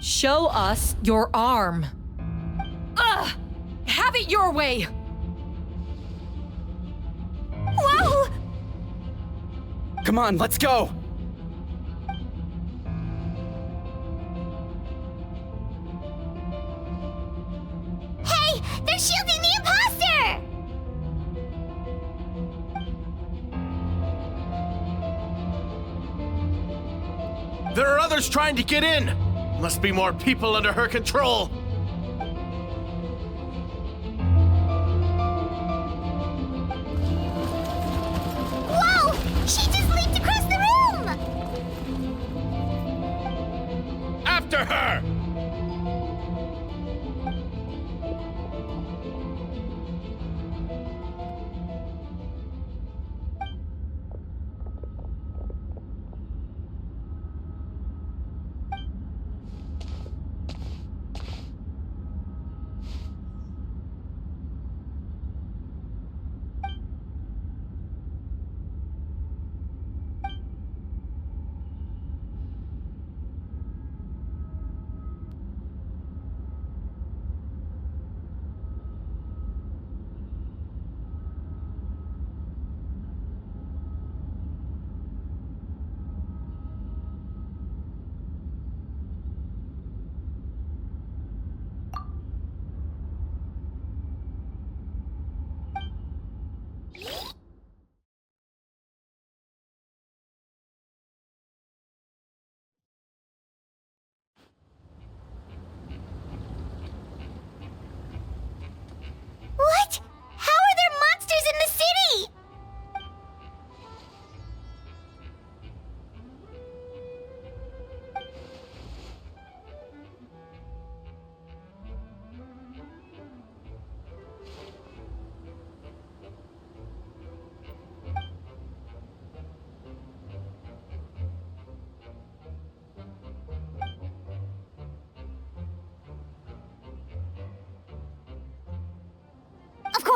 Show us your arm. Ugh! Have it your way! Whoa! Come on, let's go! Hey! They're shielding the imposter! There are others trying to get in! Must be more people under her control! Whoa! She just leaped across the room! After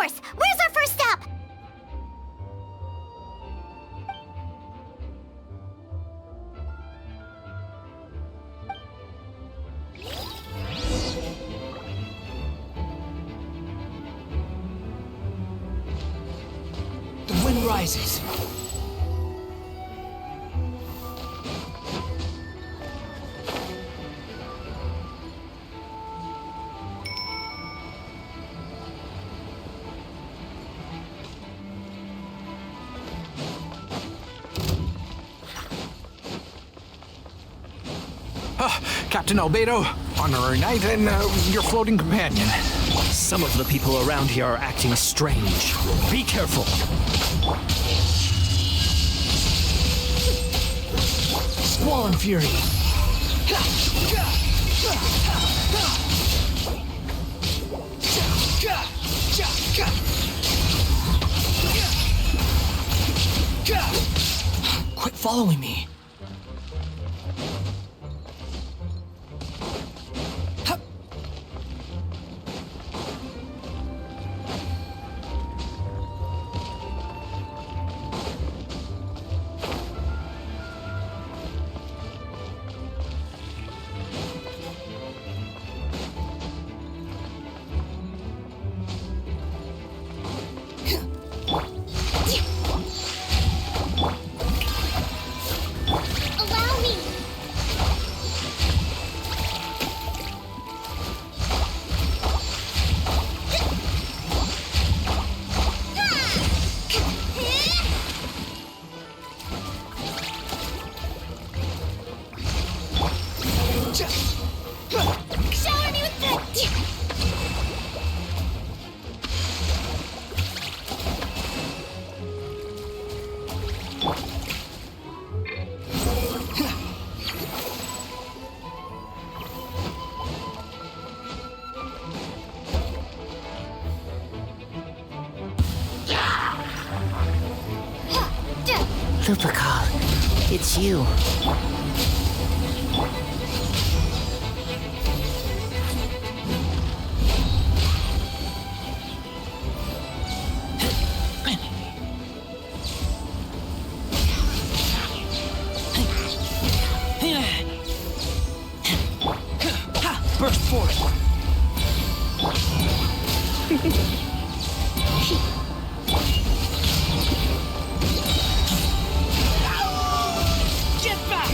GeForce! Where's our first step? The wind rises. Captain Albedo, honorary knight, and your floating companion. Some of the people around here are acting strange. Be careful. Squall and fury. Quit following me. Allow me! Shower me with the... Lupical, it's you. Burst forth. Get back!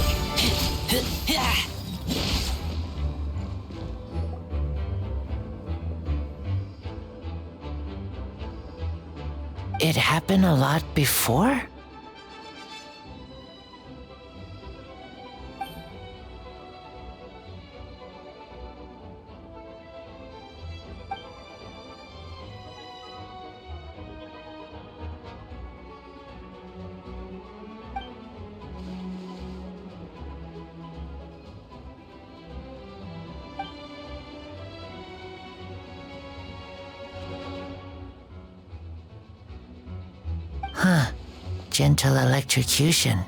It happened a lot before? Huh. Gentle electrocution.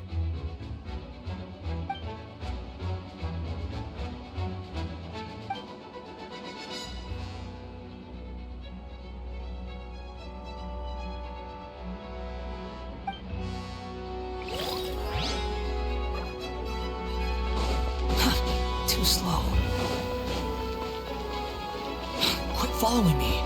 Too slow. Quit following me.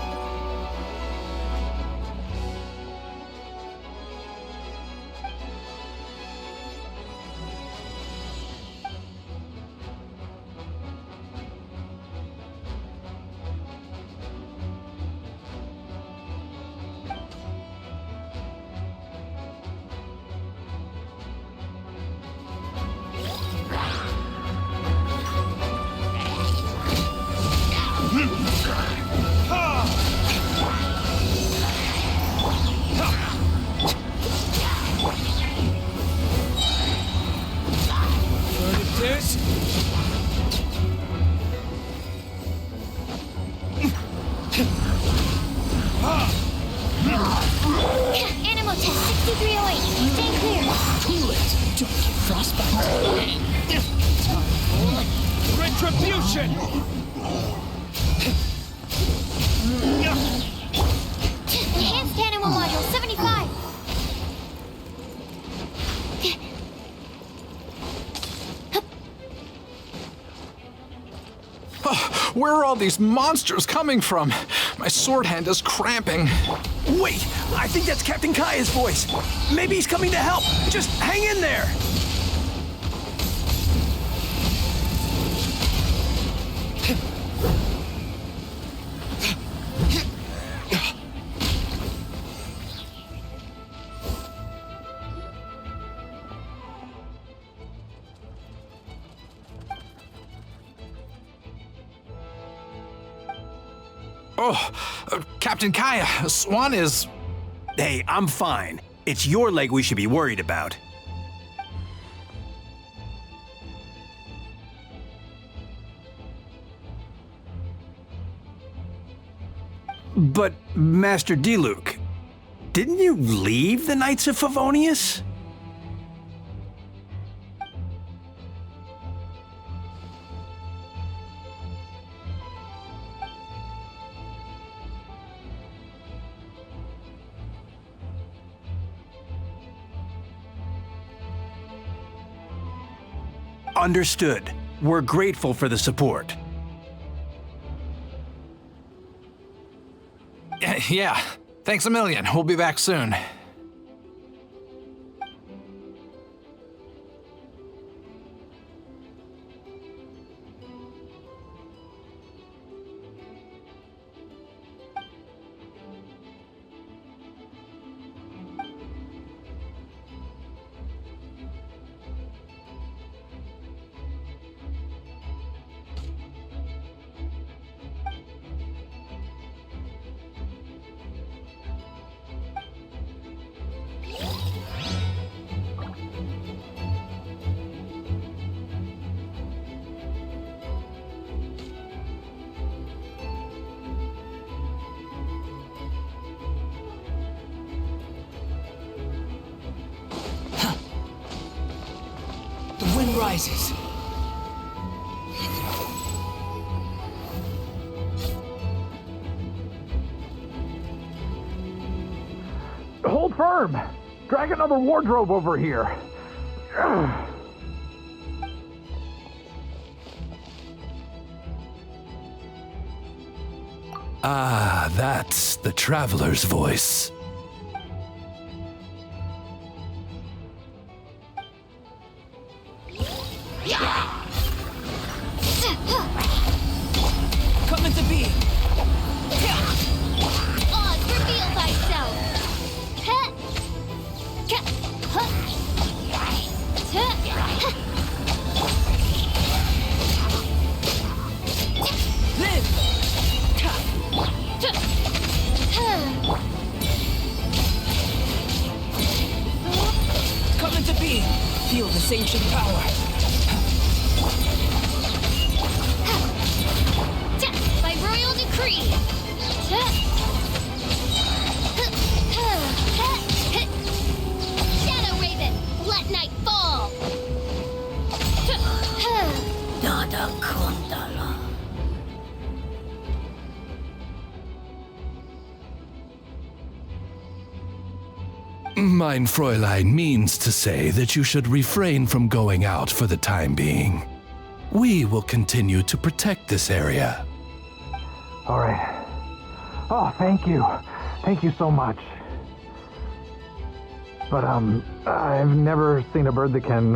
Animal test 6308. Stay clear. Too late. Don't get frostbite. Retribution! Where are all these monsters coming from? My sword hand is cramping. Wait, I think that's Captain Kaya's voice. Maybe he's coming to help. Just hang in there. Oh, Captain Kaya, Swan is... Hey, I'm fine. It's your leg we should be worried about. But, Master Diluc, didn't you leave the Knights of Favonius? Understood. We're grateful for the support. Yeah, thanks a million. We'll be back soon. Rises. Hold firm! Drag another wardrobe over here. Ah, that's the traveler's voice. Come into being. Oz, reveal thyself. Live. Come into being. Feel this ancient power. By royal decree. Shadow Raven, let night fall. Nada Kundala. Mein Fräulein means to say that you should refrain from going out for the time being. We will continue to protect this area. All right. Oh, thank you. Thank you so much. But, I've never seen a bird that can,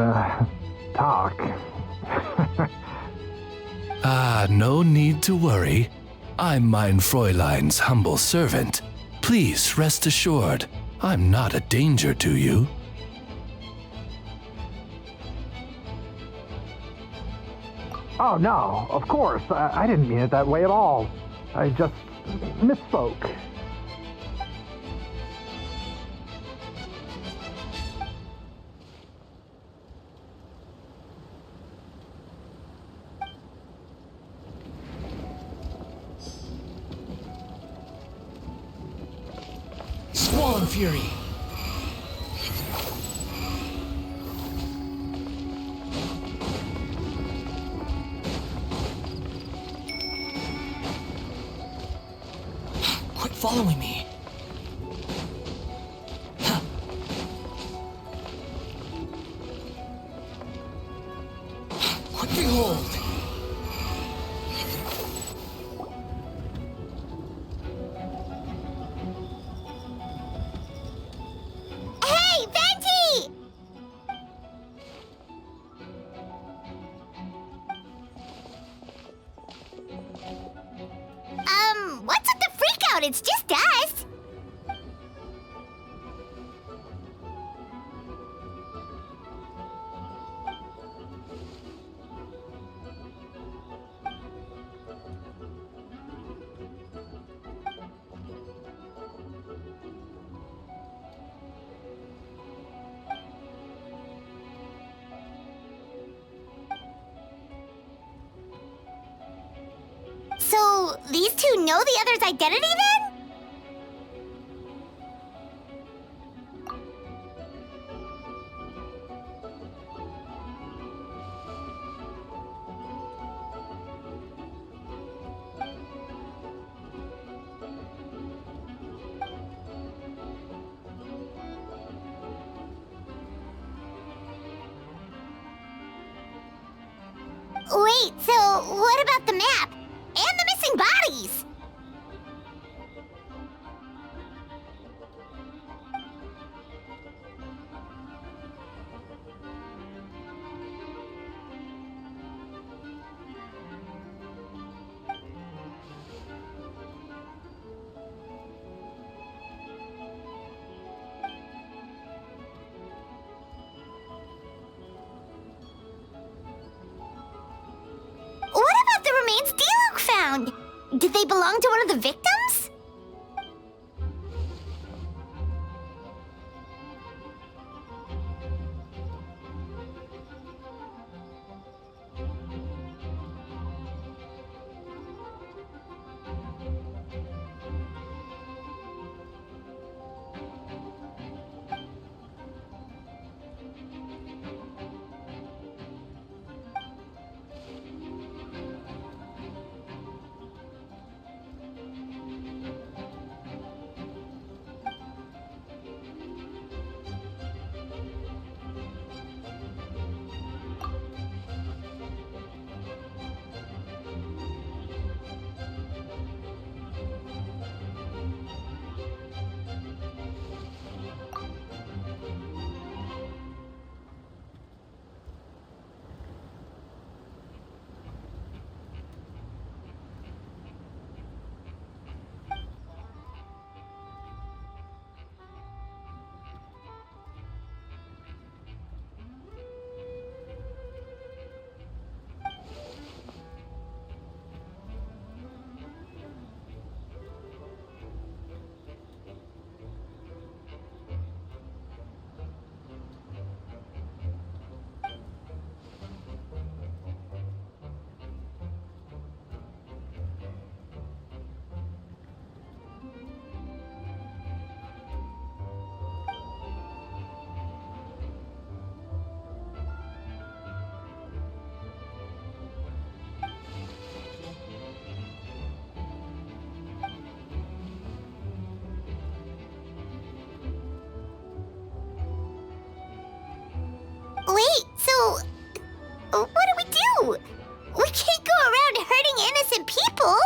talk. Ah, no need to worry. I'm Mein Fräulein's humble servant. Please rest assured, I'm not a danger to you. Oh, no, of course. I didn't mean it that way at all. I just misspoke. Swan Fury. Quit following me. Quick behold. out, it's just us. So, these two know the other's identity then? Wait, so what about the map? And the missing bodies! What about the remains D-Luke found? Did they belong to one of the victims? Wait, so what do we do? We can't go around hurting innocent people!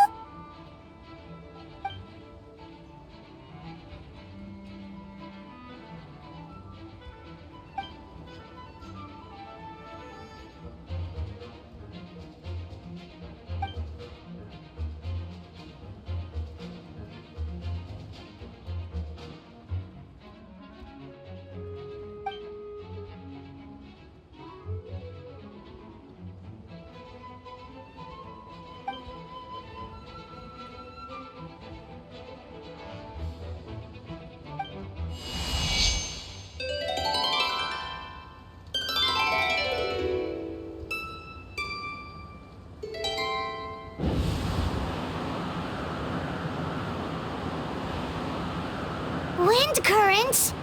Wind currents?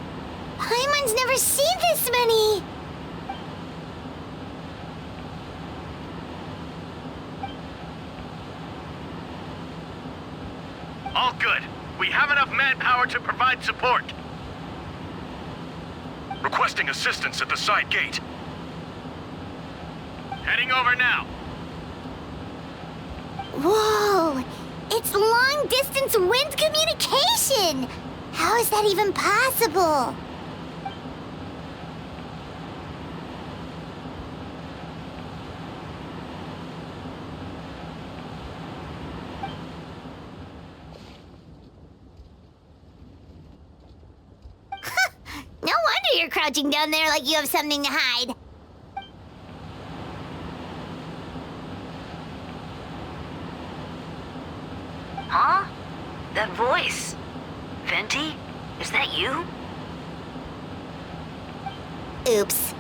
Paimon's never seen this many! All good. We have enough manpower to provide support. Requesting assistance at the side gate. Heading over now. Whoa! It's long-distance wind communication! How is that even possible? crouching down there like you have something to hide. Huh? That voice. Venti? Is that you? Oops.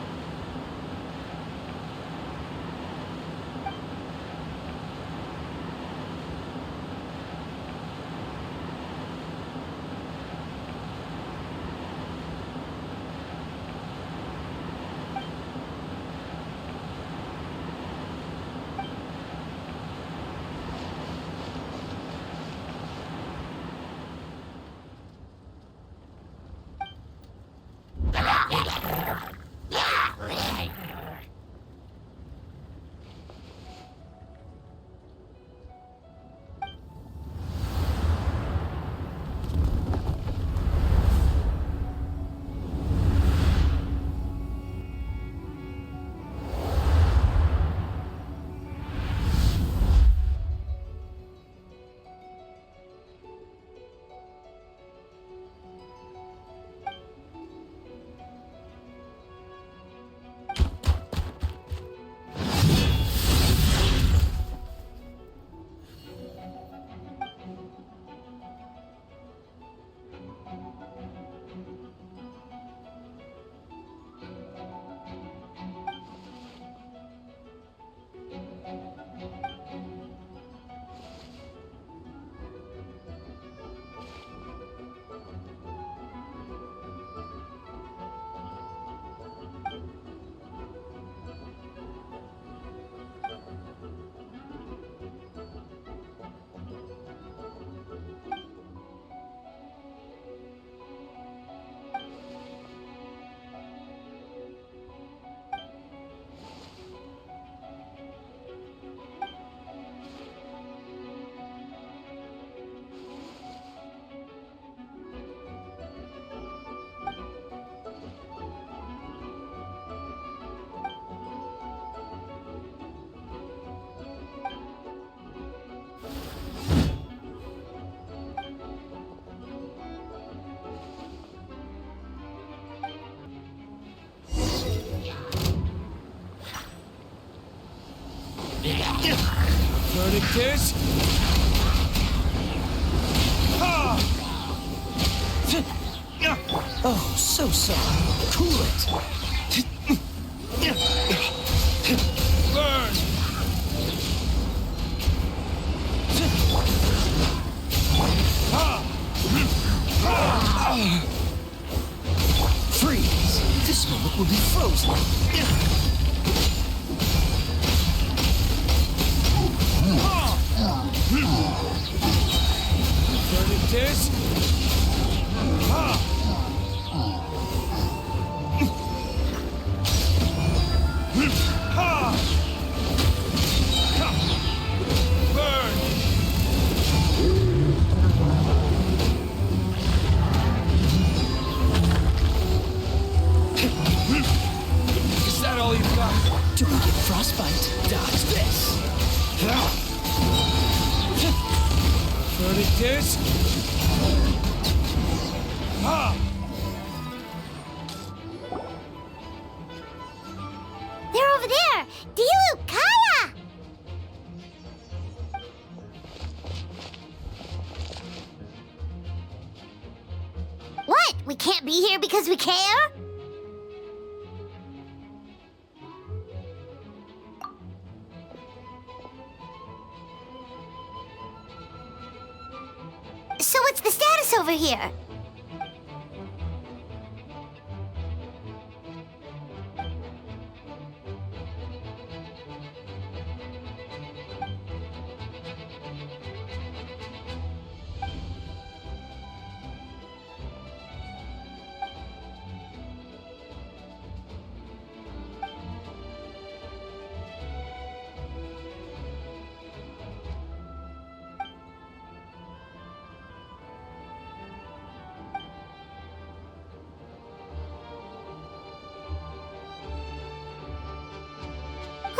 Verdict is... Oh, so sorry. Cool it. Burn! Freeze! This moment will be frozen. Verdict is... Burn! Is that all you've got? Don't get frostbite. Dodge this. Verdict is... They're over there! Dilu, Kaya! What? We can't be here because we care? So what's the status over here?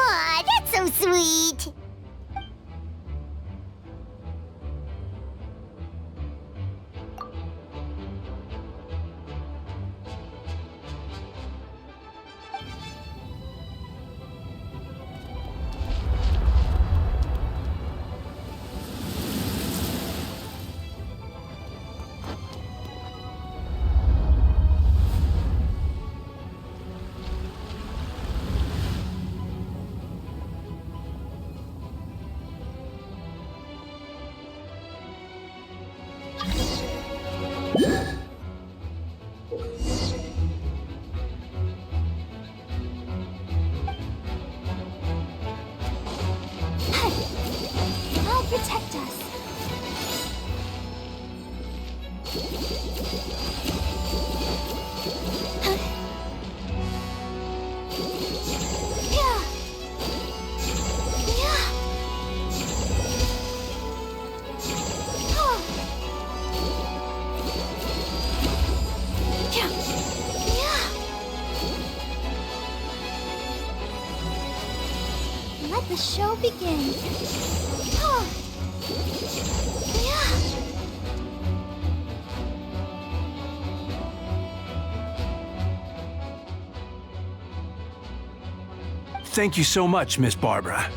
Aw, that's so sweet. I'll protect us. Let the show begin. Thank you so much, Miss Barbara.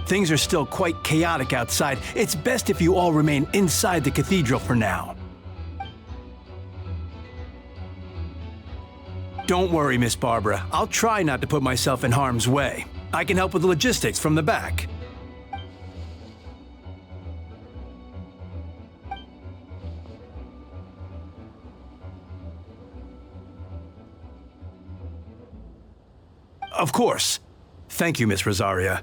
Things are still quite chaotic outside. It's best if you all remain inside the cathedral for now. Don't worry, Miss Barbara. I'll try not to put myself in harm's way. I can help with the logistics from the back. Of course. Thank you, Miss Rosaria.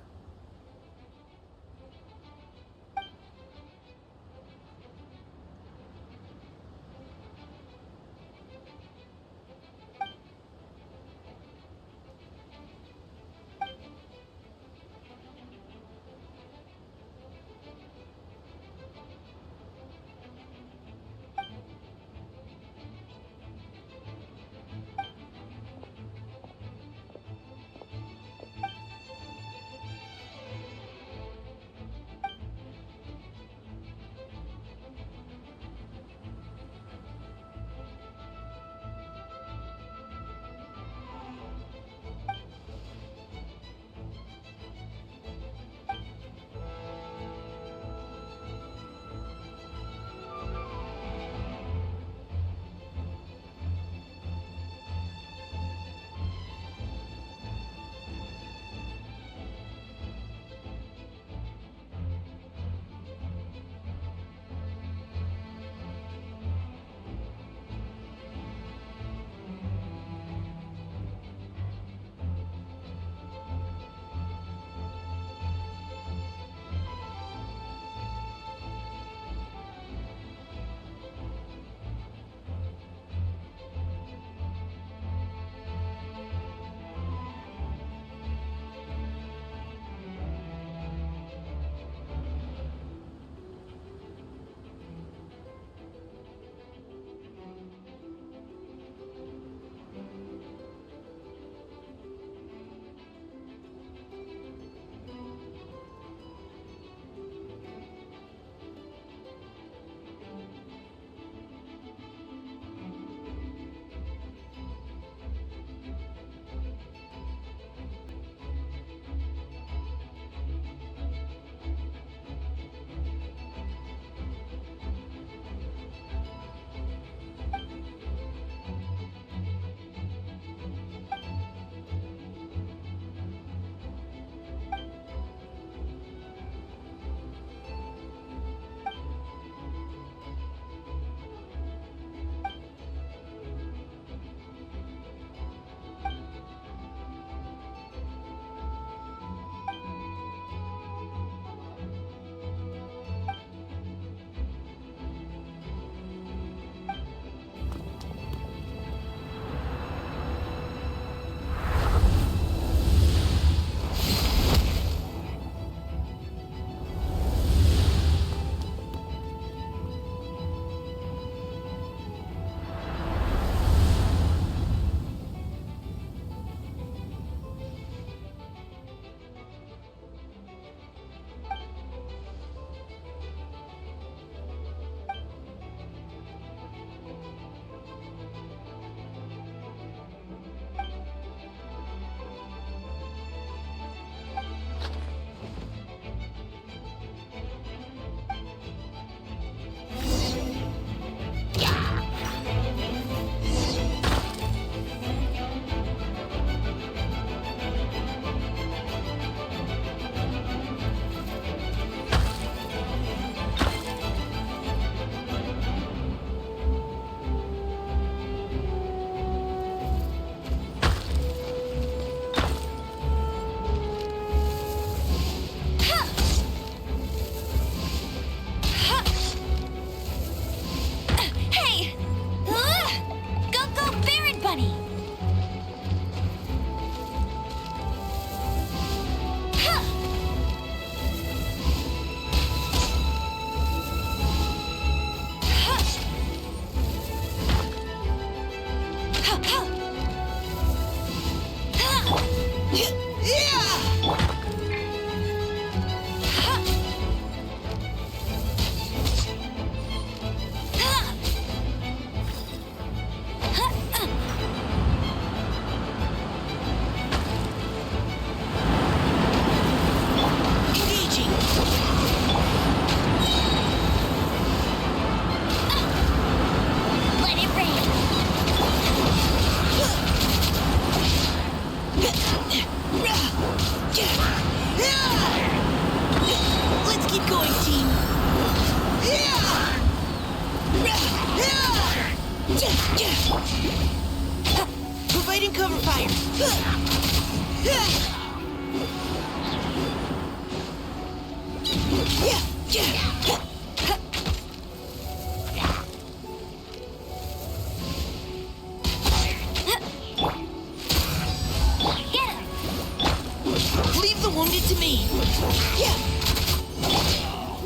Leave the wounded to me.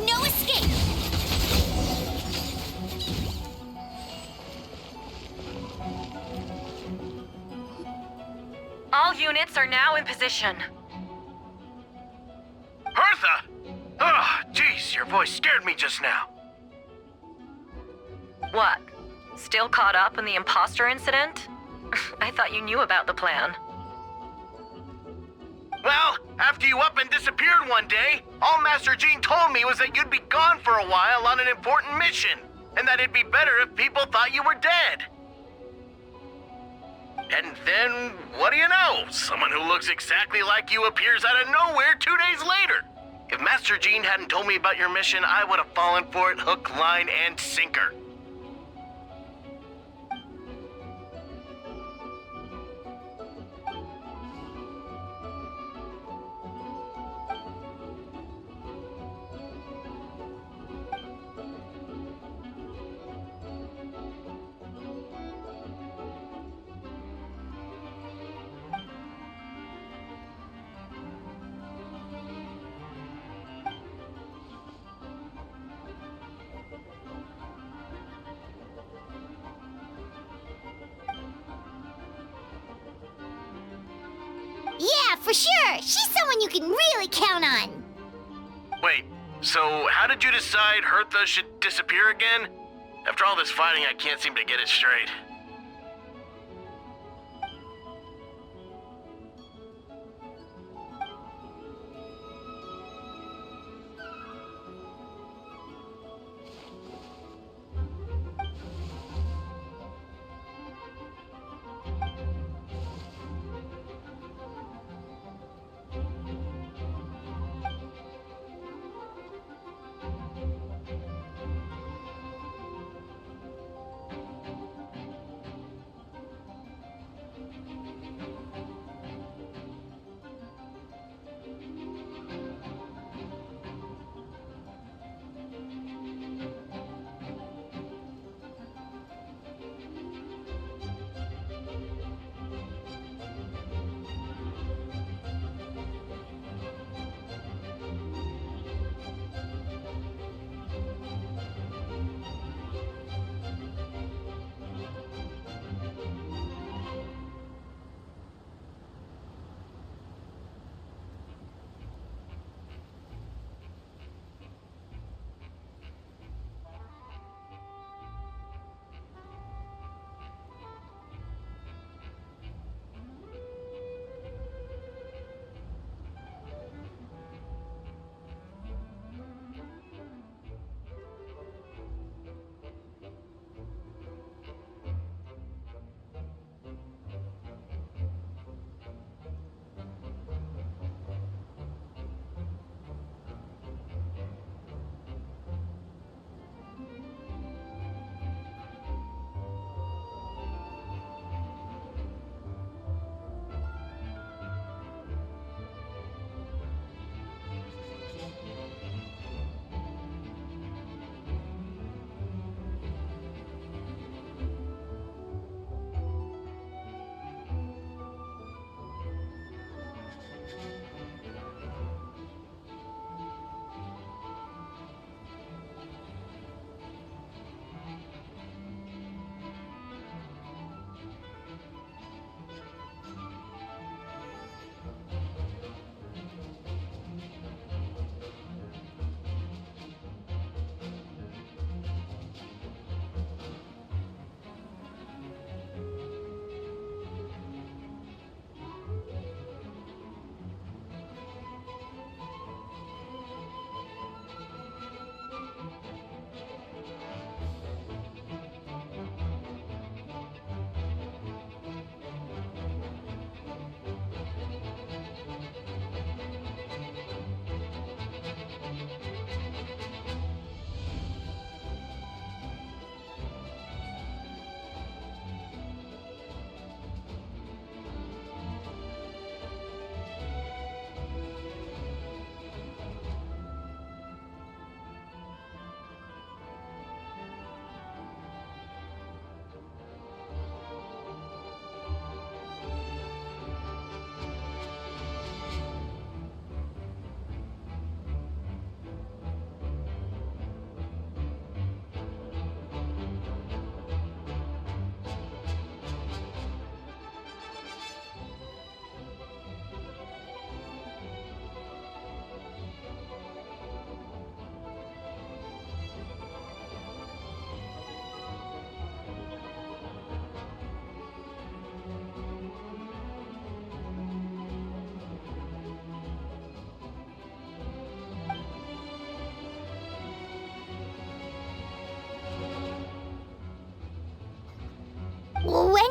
No escape! All units are now in position. Hertha! Oh, jeez, your voice scared me just now. What? Still caught up in the imposter incident? I thought you knew about the plan. Well, after you up and disappeared one day, all Master Jean told me was that you'd be gone for a while on an important mission, and that it'd be better if people thought you were dead. And then, what do you know? Someone who looks exactly like you appears out of nowhere 2 days later. If Master Jean hadn't told me about your mission, I would have fallen for it hook, line, and sinker. Yeah, for sure! She's someone you can really count on! Wait, so how did you decide Hertha should disappear again? After all this fighting, I can't seem to get it straight.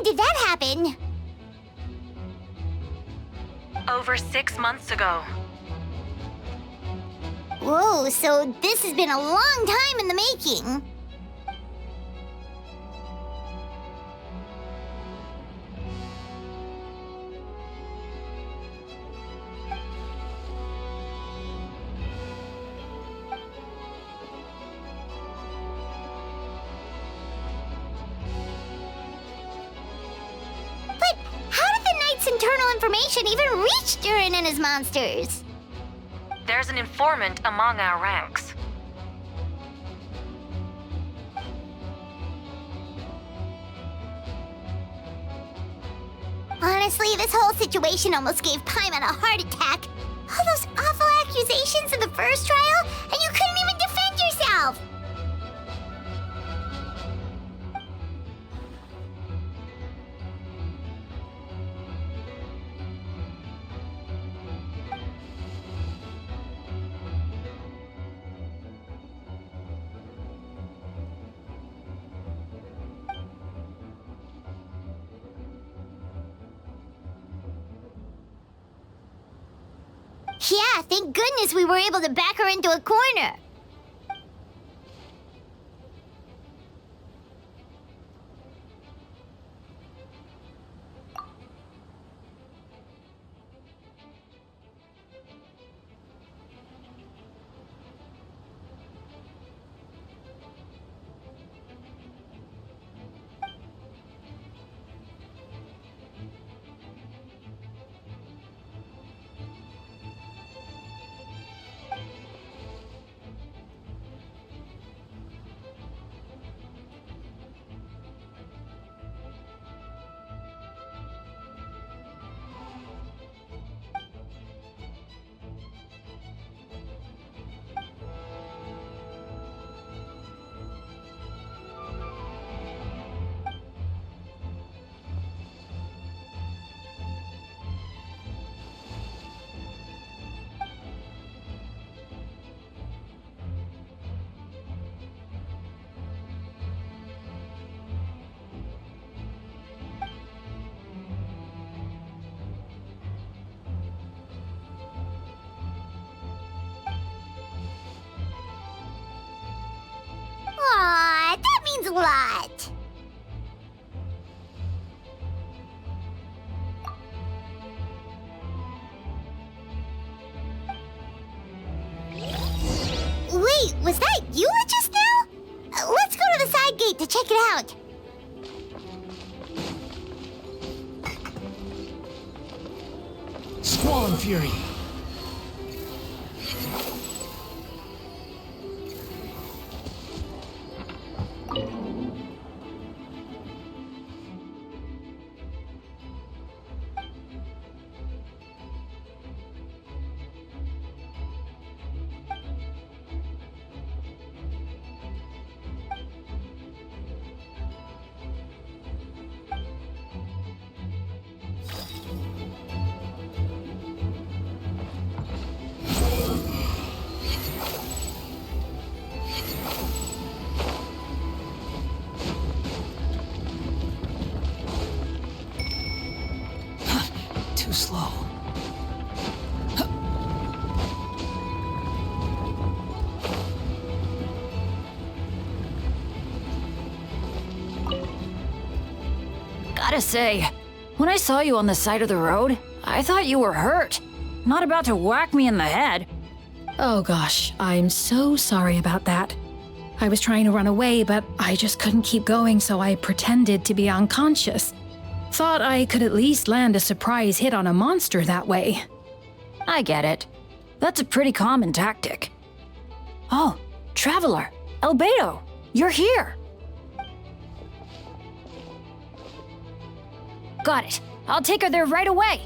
did that happen? Over 6 months ago. Whoa, so this has been a long time in the making. Internal information even reached Durin and his monsters? There's an informant among our ranks. Honestly, this whole situation almost gave Paimon a heart attack. All those awful accusations in the first trial, and you couldn't even defend yourself! Yeah, thank goodness we were able to back her into a corner. Aw, that means a lot. Wait, was that Eula just now? Let's go to the side gate to check it out. Squall and Fury. Too slow. Gotta say, when I saw you on the side of the road, I thought you were hurt. Not about to whack me in the head. Oh gosh, I'm so sorry about that. I was trying to run away, but I just couldn't keep going, so I pretended to be unconscious. Thought I could at least land a surprise hit on a monster that way. I get it. That's a pretty common tactic. Oh, Traveler, Albedo, you're here. Got it. I'll take her there right away.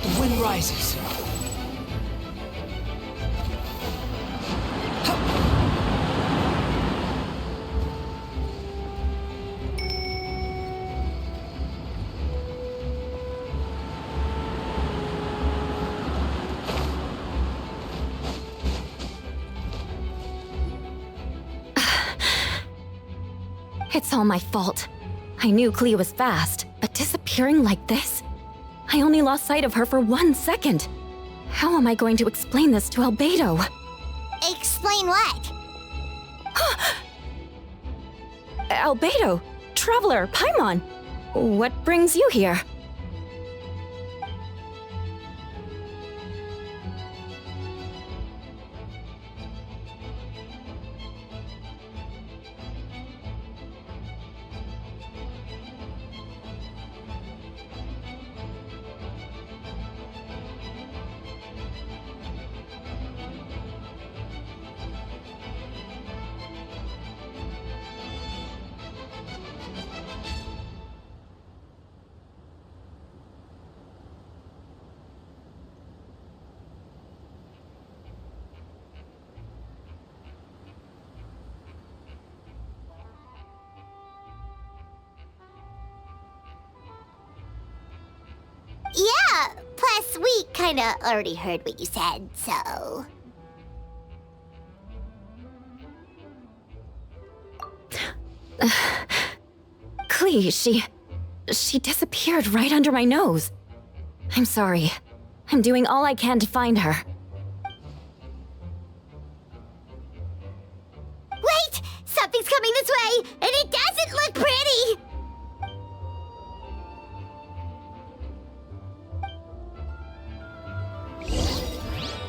The wind rises. It's all my fault. I knew Clea was fast, but disappearing like this? I only lost sight of her for 1 second. How am I going to explain this to Albedo? Explain what? Albedo, Traveler, Paimon, what brings you here? Yeah, plus we kinda already heard what you said, so... Clea, she disappeared right under my nose. I'm sorry. I'm doing all I can to find her. Wait! Something's coming this way, and it doesn't look pretty!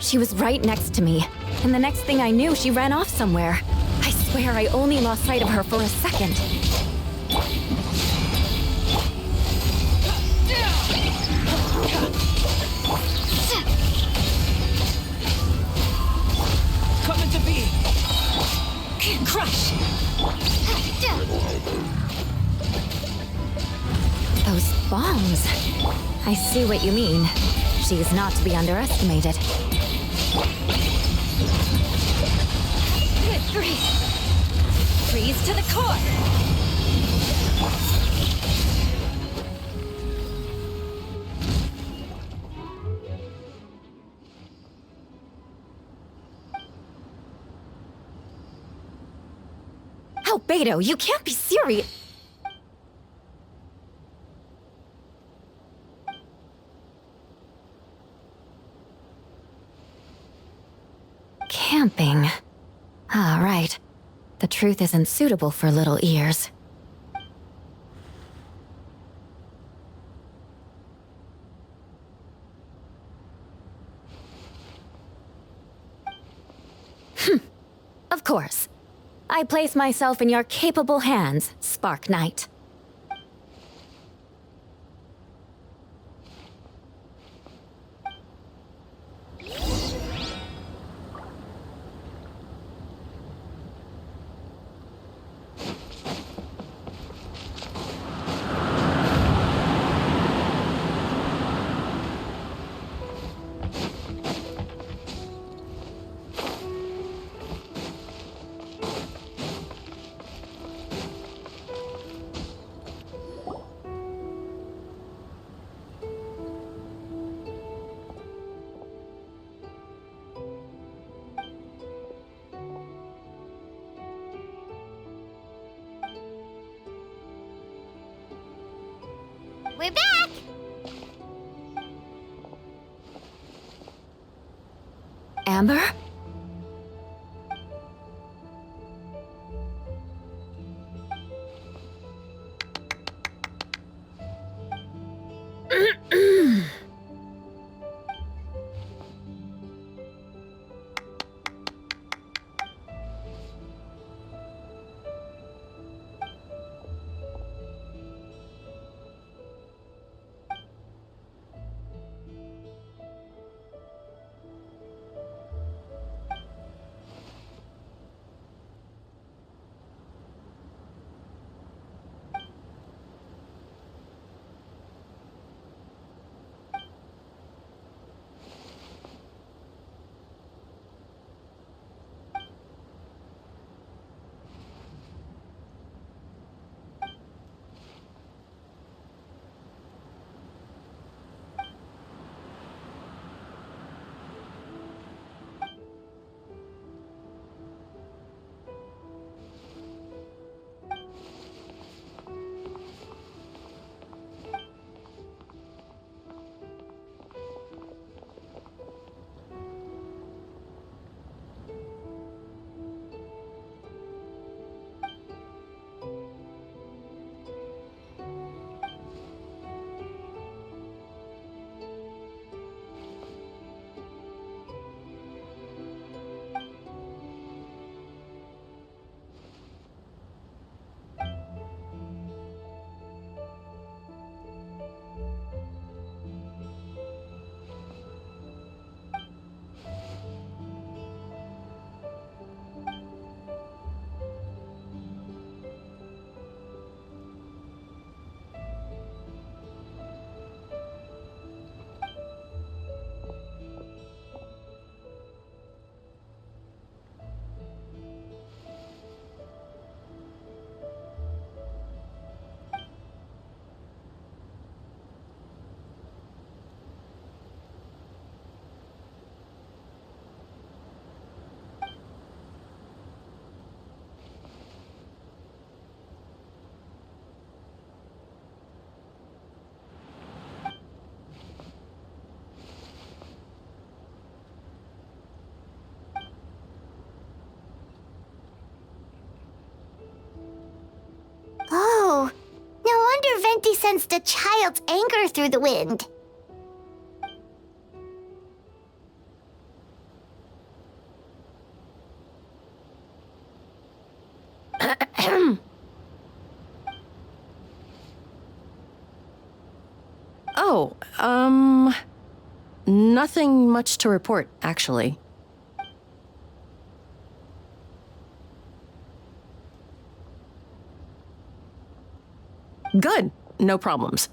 She was right next to me, and the next thing I knew, she ran off somewhere. I swear I only lost sight of her for a second. Coming to be. Crush. Those bombs. I see what you mean. She is not to be underestimated. Good grief. Freeze to the core. Albedo, you can't be serious. Camping. Ah, right. The truth isn't suitable for little ears. Of course. I place myself in your capable hands, Spark Knight. We're back! Amber? sensed a child's anger through the wind. Oh, nothing much to report, actually. Good. No problems.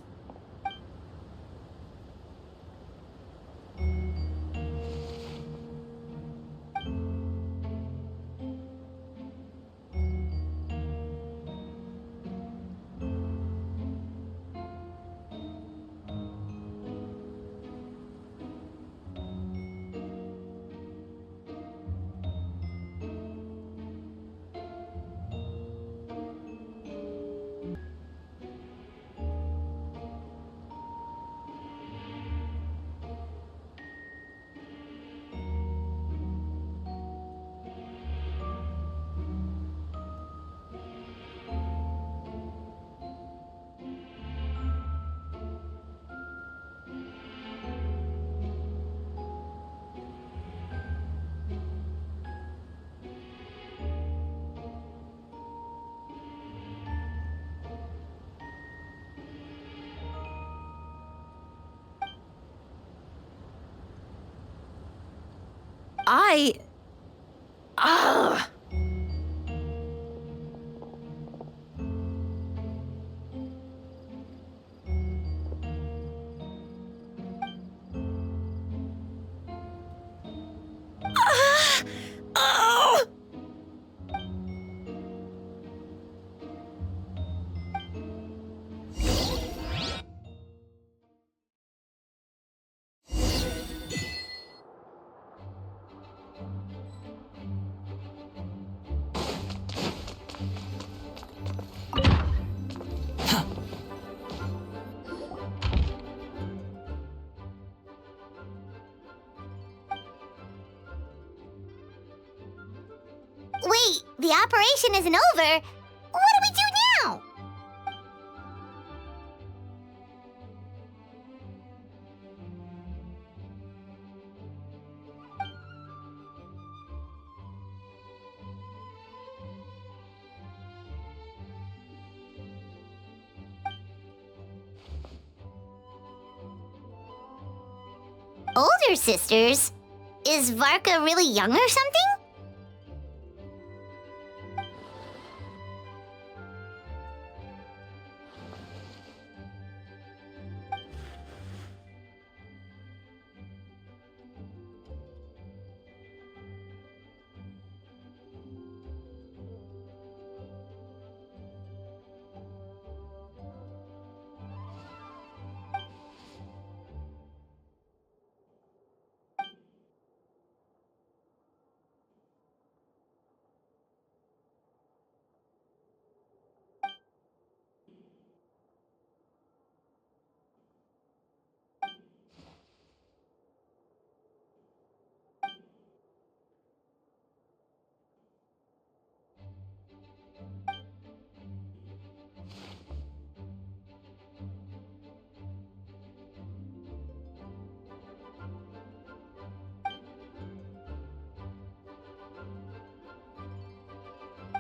Wait, the operation isn't over. What do we do now? Older sisters? Is Varka really young or something?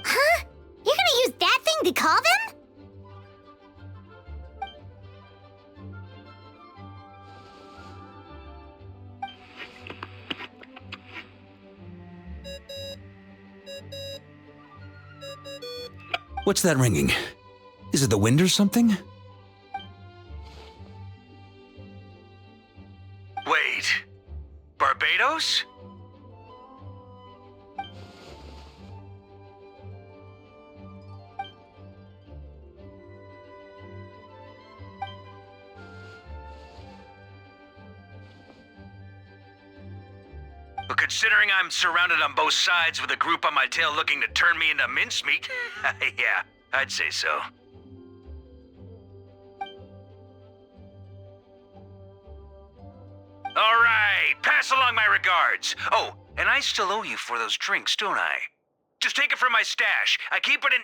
Huh? You're gonna use that thing to call them? What's that ringing? Is it the wind or something? Wait. Barbados? But considering I'm surrounded on both sides with a group on my tail looking to turn me into mincemeat, yeah, I'd say so. All right, pass along my regards. Oh, and I still owe you for those drinks, don't I? Just take it from my stash. I keep it in...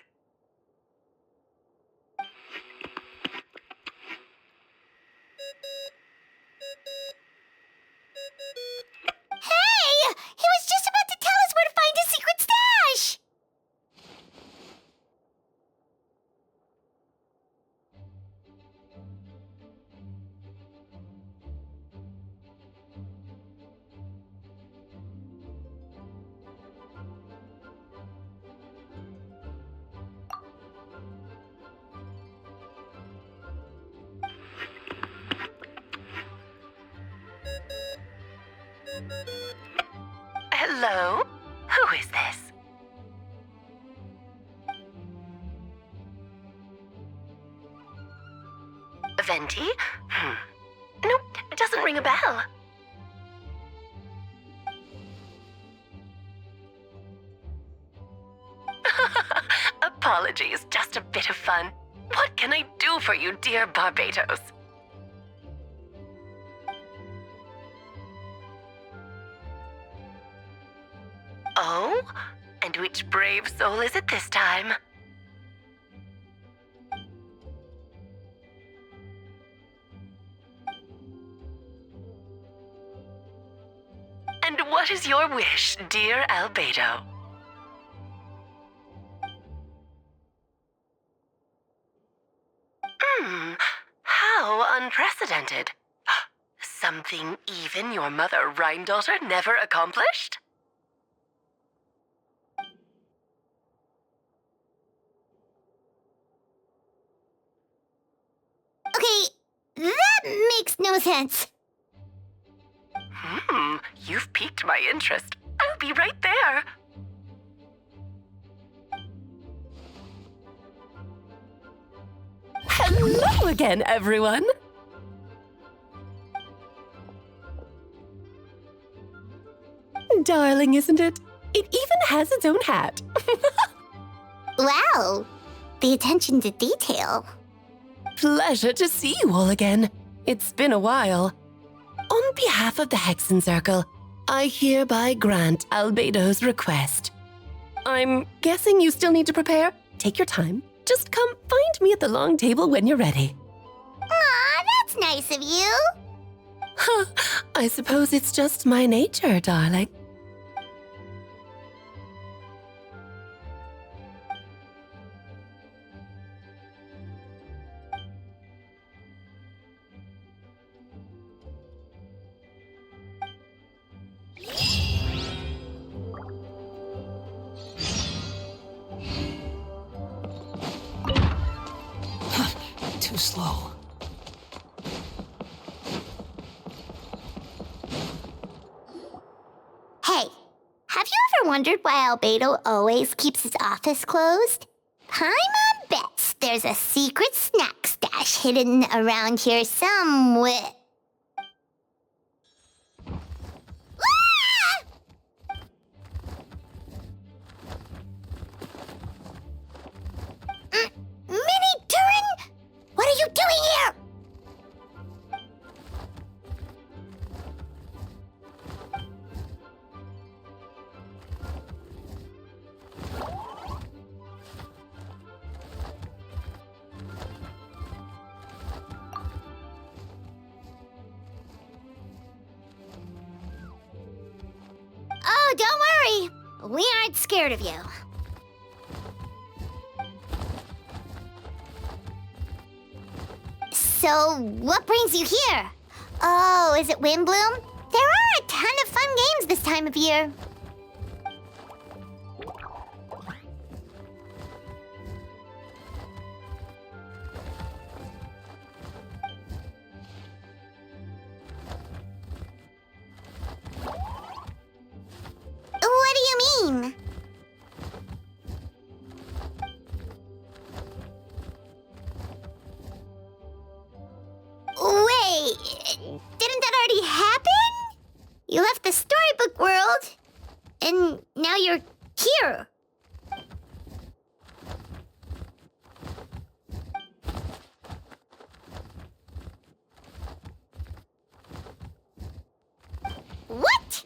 Hello? Who is this? Venti? Nope, it doesn't ring a bell. Apologies, just a bit of fun. What can I do for you, dear Barbados? Oh? And which brave soul is it this time? And what is your wish, dear Albedo? How unprecedented. Something even your mother Rhine-daughter never accomplished? Okay, that makes no sense. You've piqued my interest. I'll be right there. Hello again, everyone! Darling, isn't it? It even has its own hat. Wow, the attention to detail. Pleasure to see you all again. It's been a while. On behalf of the Hexen Circle, I hereby grant Albedo's request. I'm guessing you still need to prepare? Take your time. Just come find me at the long table when you're ready. Aw, that's nice of you. Huh, I suppose it's just my nature, darling. Too slow. Hey, have you ever wondered why Albedo always keeps his office closed? Paimon bets there's a secret snack stash hidden around here somewhere. Mini Turing? What are you doing here? Oh, don't worry. We aren't scared of you. So, what brings you here? Oh, is it Windbloom? There are a ton of fun games this time of year. What do you mean? Wait, didn't that already happen? You left the storybook world, and now you're here. What?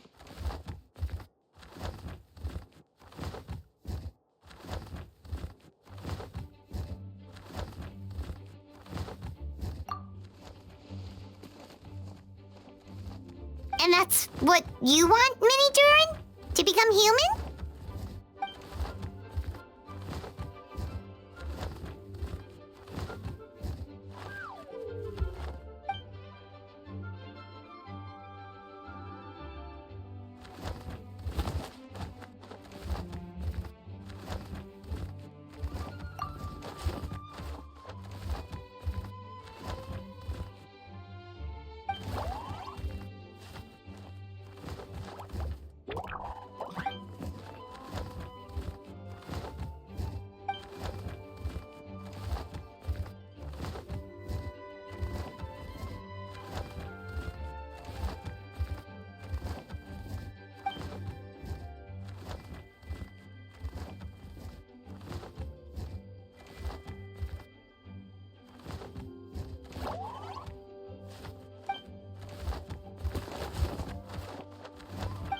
And that's what you want, Mini Durin? To become human?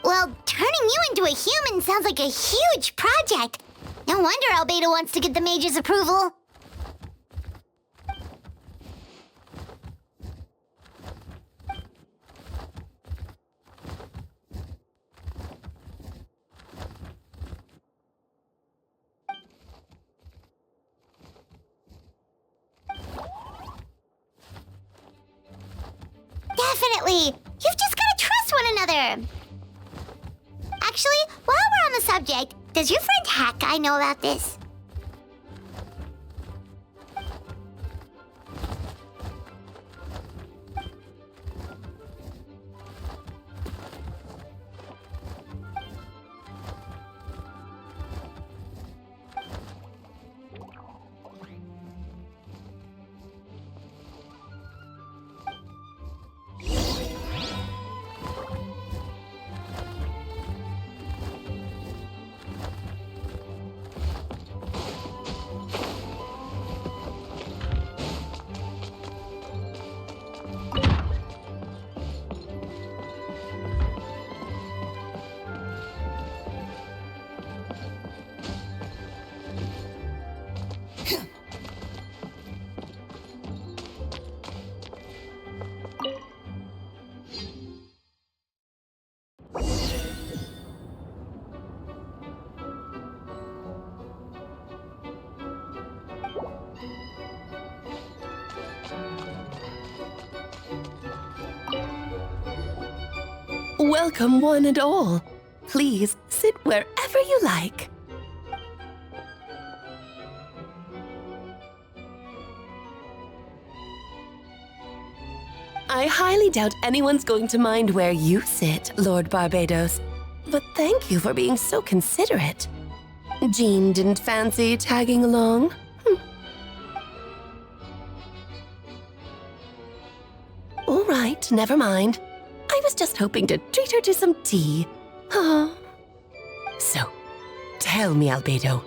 Well, turning you into a human sounds like a huge project. No wonder Albedo wants to get the mage's approval. Definitely! You've just gotta trust one another! Actually, while we're on the subject, does your friend Hakai know about this? Welcome, one and all. Please sit wherever you like. I highly doubt anyone's going to mind where you sit, Lord Barbados. But thank you for being so considerate. Jean didn't fancy tagging along? All right, never mind. I was just hoping to treat her to some tea. Oh. So, tell me, Albedo,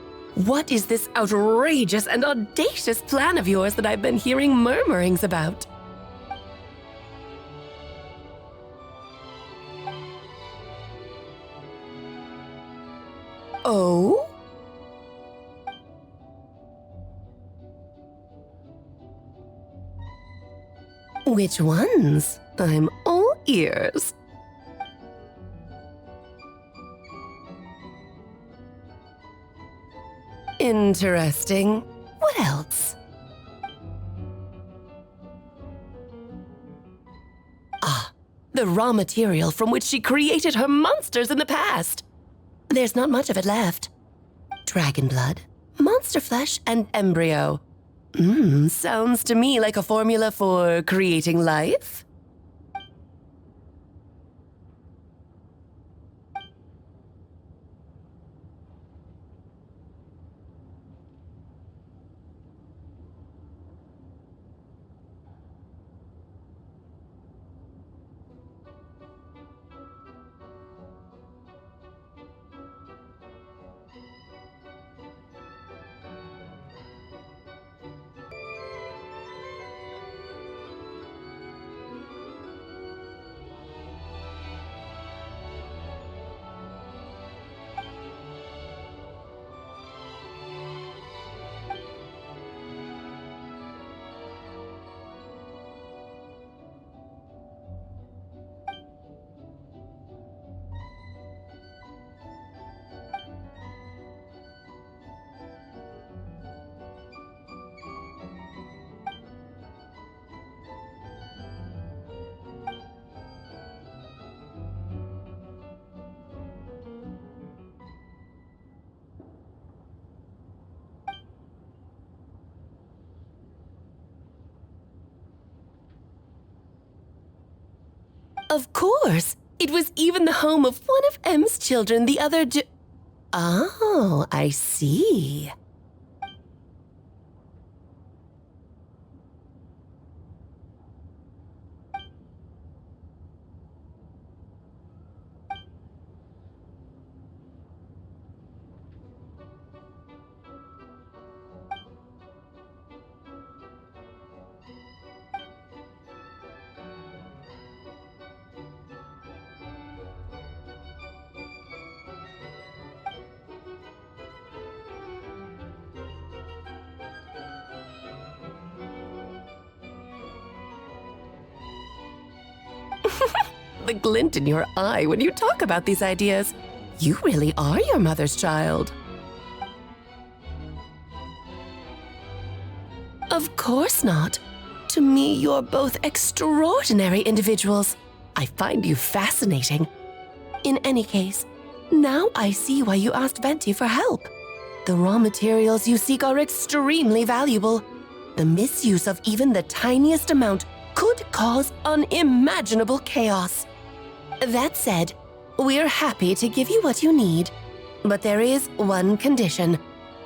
what is this outrageous and audacious plan of yours that I've been hearing murmurings about? Oh? Which ones? I'm all ears. Interesting. What else? Ah, the raw material from which she created her monsters in the past. There's not much of it left. Dragon blood, monster flesh, and embryo. Sounds to me like a formula for creating life. Of course! It was even the home of one of M's children the other day. Oh, I see. The glint in your eye when you talk about these ideas. You really are your mother's child. Of course not. To me, you're both extraordinary individuals. I find you fascinating. In any case, now I see why you asked Venti for help. The raw materials you seek are extremely valuable. The misuse of even the tiniest amount could cause unimaginable chaos. That said, we're happy to give you what you need. But there is one condition.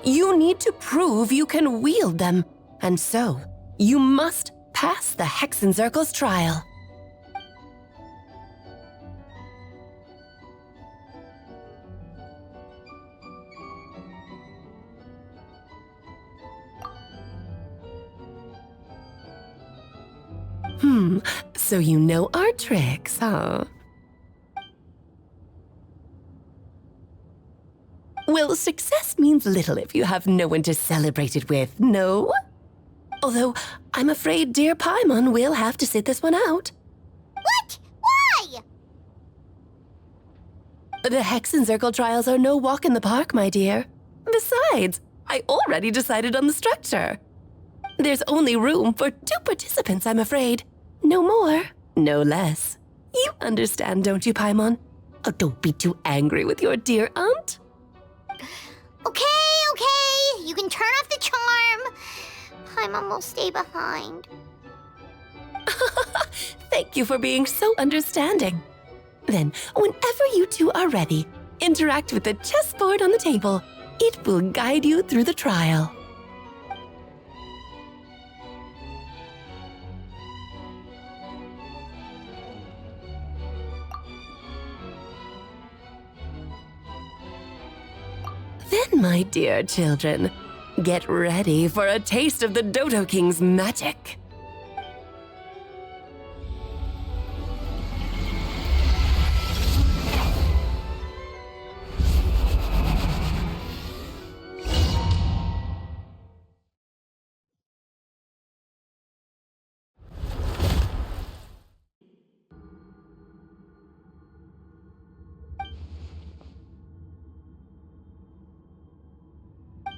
You need to prove you can wield them. And so, you must pass the Hexenzirkel's trial. So you know our tricks, huh? Well, success means little if you have no one to celebrate it with, no? Although, I'm afraid dear Paimon will have to sit this one out. What? Why? The Hexenzirkel trials are no walk in the park, my dear. Besides, I already decided on the structure. There's only room for 2 participants, I'm afraid. No more, no less. You understand, don't you, Paimon? Oh, don't be too angry with your dear aunt. Okay. You can turn off the charm. Paimon will stay behind. Thank you for being so understanding. Then, whenever you two are ready, interact with the chessboard on the table. It will guide you through the trial. Then, my dear children, get ready for a taste of the Dodo King's magic.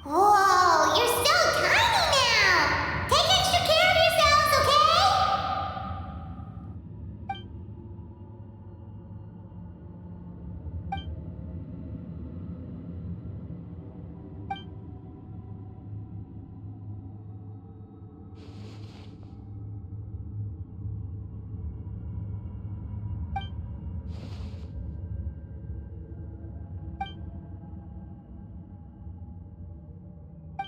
Whoa, you're so tiny now! Take extra care of yourselves,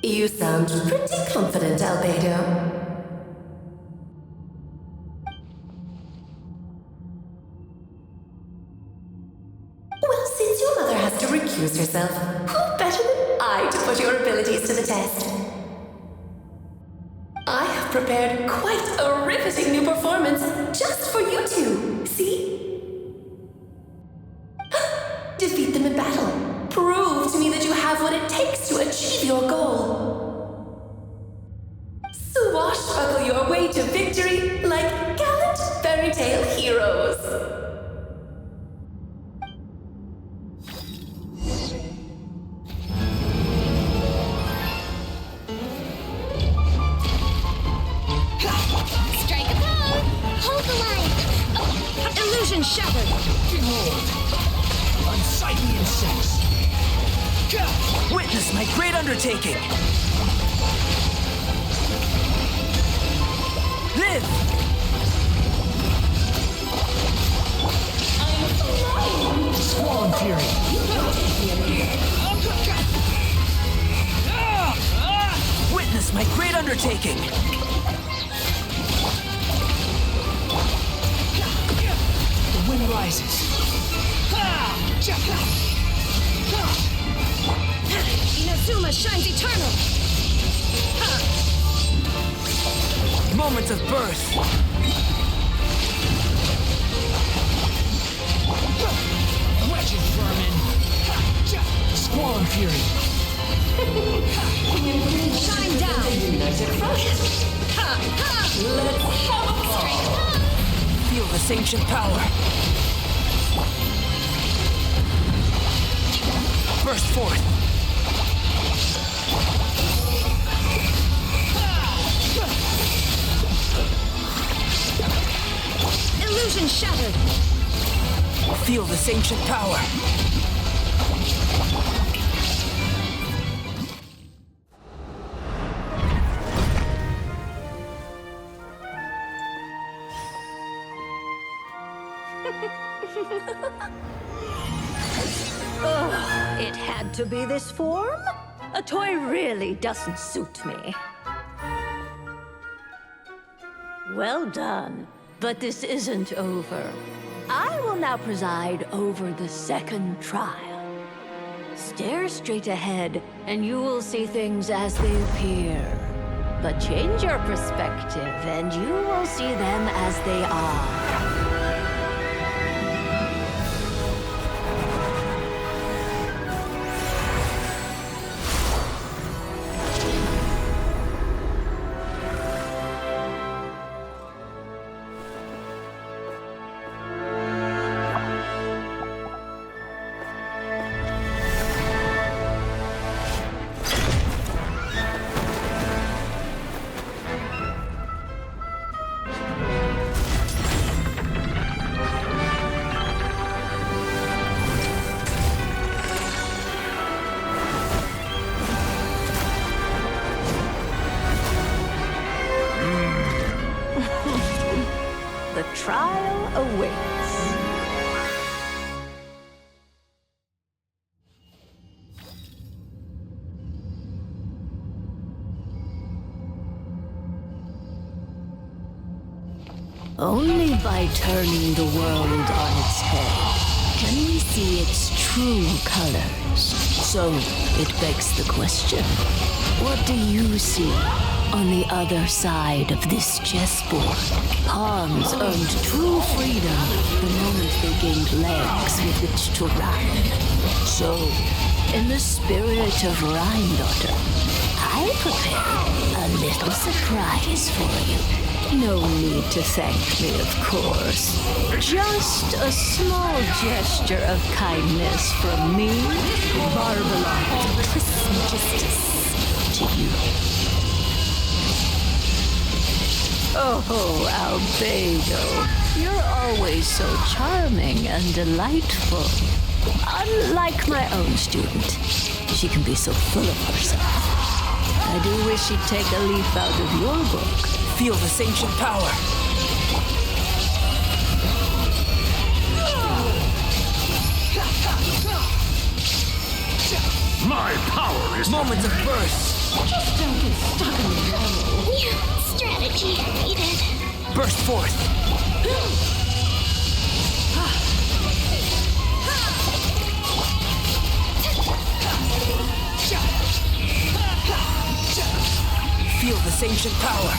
You sound pretty confident, Albedo. Well, since your mother has to recuse herself, who better than I to put your abilities to the test? I have prepared quite a riveting new performance just for you two. See? Defeat them in battle. Prove to me that you have what it takes to achieve your goal. Swashbuckle your way to victory like gallant fairy tale heroes. Strike a pose! Hold the line! Oh, illusion shattered! Behold! Unsightly insects! Witness my great undertaking! Live! I'm flying! Squall Fury! Witness my great undertaking! The wind rises. Inazuma shines eternal! Moment of birth. Wretched vermin. Squall Fury. Shine down! United front. Ha! Ha! Let's have a Feel the this ancient power. Burst forth. Illusion shattered. Feel this ancient power. Ugh, it had to be this form? A toy really doesn't suit me. Well done, but this isn't over. I will now preside over the second trial. Stare straight ahead, and you will see things as they appear. But change your perspective, and you will see them as they are. The trial awaits. Only by turning the world on its head can we see its true colors. So it begs the question, what do you see on the other side of this chessboard? Pawns earned true freedom the moment they gained legs with which to run. So, in the spirit of Rhine-Daughter, I prepared a little surprise for you. No need to thank me, of course. Just a small gesture of kindness from me, Barbara Trismegistus, to you. Oh, Albedo, you're always so charming and delightful. Unlike my own student, she can be so full of herself. I do wish she'd take a leaf out of your book. Feel this ancient power. My power is moments of burst. Just don't get stuck in the middle. New strategy needed. Burst forth. Feel this ancient power.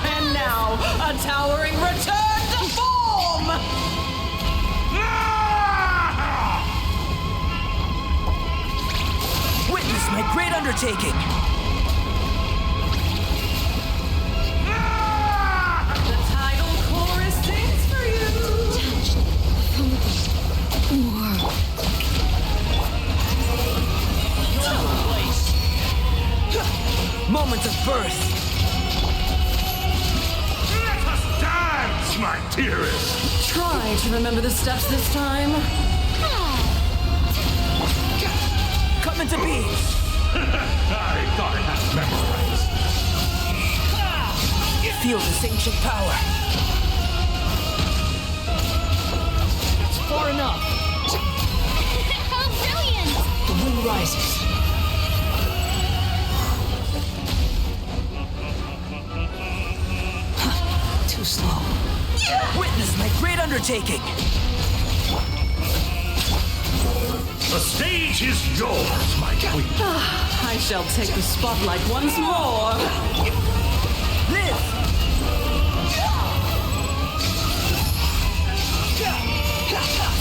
And now, a towering return to form! Witness my great undertaking. The title chorus sings for you! Touched from the world. Moments of birth. Let us dance, my dearest. Try to remember the steps this time. Come into being. I thought I had memorized. Feel this ancient power. It's far enough. How brilliant! The wind rises. Too slow. Witness my great undertaking. The stage is yours, my queen. I shall take the spotlight once more. Live!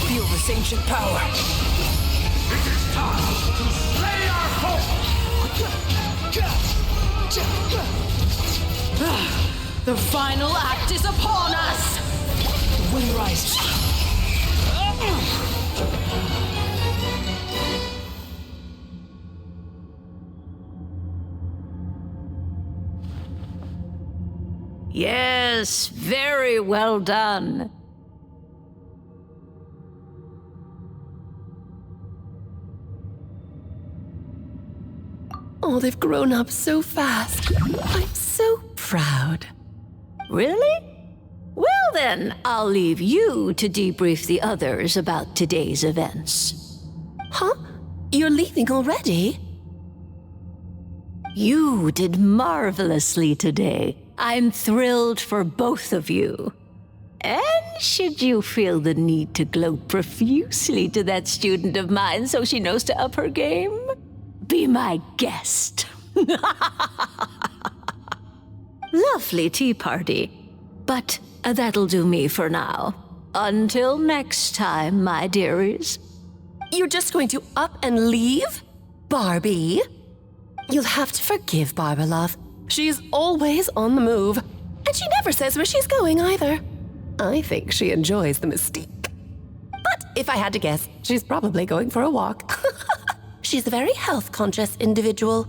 Feel this ancient power. It is time to slay our foe. The final act is upon us! The wind rises. Yes, very well done. Oh, they've grown up so fast. I'm so proud. Really? Well then, I'll leave you to debrief the others about today's events. Huh? You're leaving already? You did marvelously today. I'm thrilled for both of you. And should you feel the need to gloat profusely to that student of mine so she knows to up her game, be my guest. Lovely tea party. But that'll do me for now. Until next time, my dearies. You're just going to up and leave? Barbie? You'll have to forgive Barbalov. She's always on the move. And she never says where she's going either. I think she enjoys the mystique. But if I had to guess, she's probably going for a walk. She's a very health-conscious individual.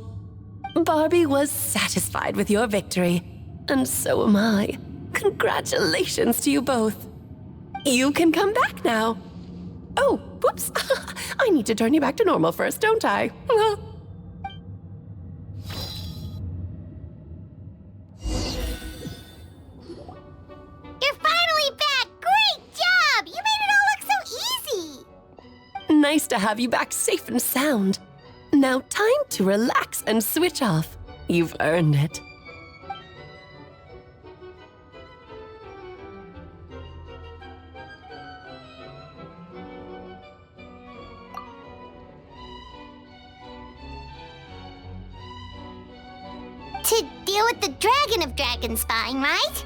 Barbie was satisfied with your victory. And so am I. Congratulations to you both. You can come back now. Oh, whoops. I need to turn you back to normal first, don't I? You're finally back! Great job! You made it all look so easy! Nice to have you back safe and sound. Now time to relax and switch off. You've earned it. To deal with the Dragon of Dragonspine, right?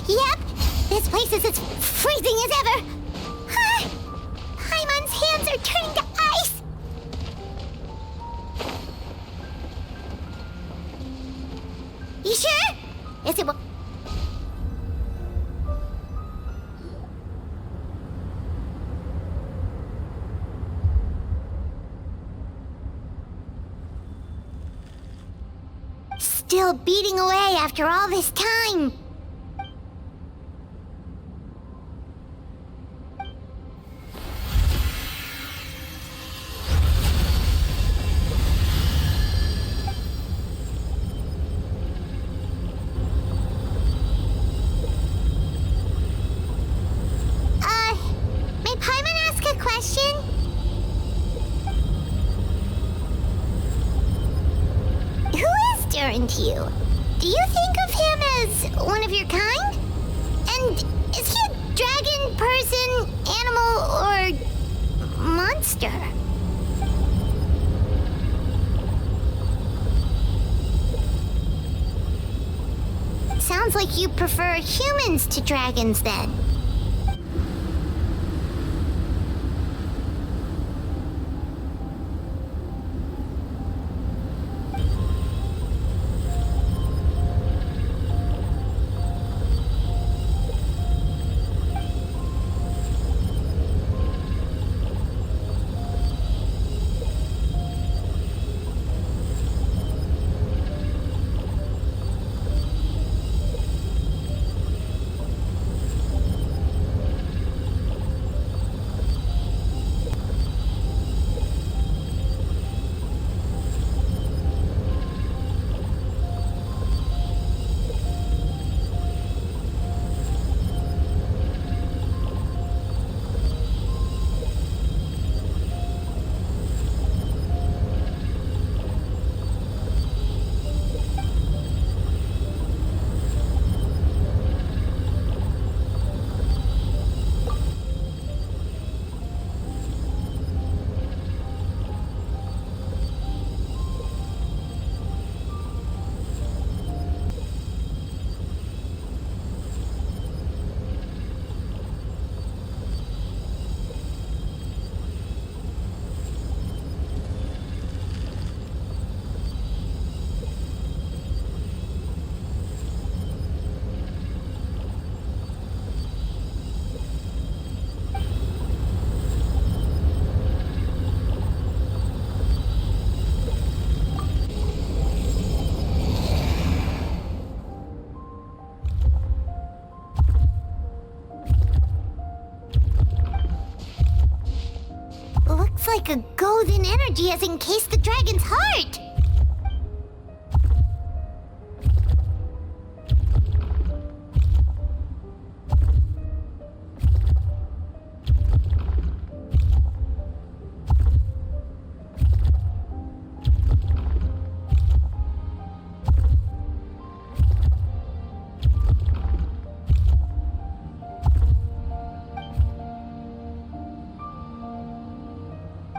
Yep, this place is as freezing as ever. Paimon's hands are turning to ice. You sure? Yes, it will. Still beating away after all this time. May Paimon ask a question? Who is Durin to you? Do you think of him as one of your kind? And is he a dragon, person, animal, or monster? Sounds like you prefer humans to dragons then. like a golden energy has encased the dragon's heart.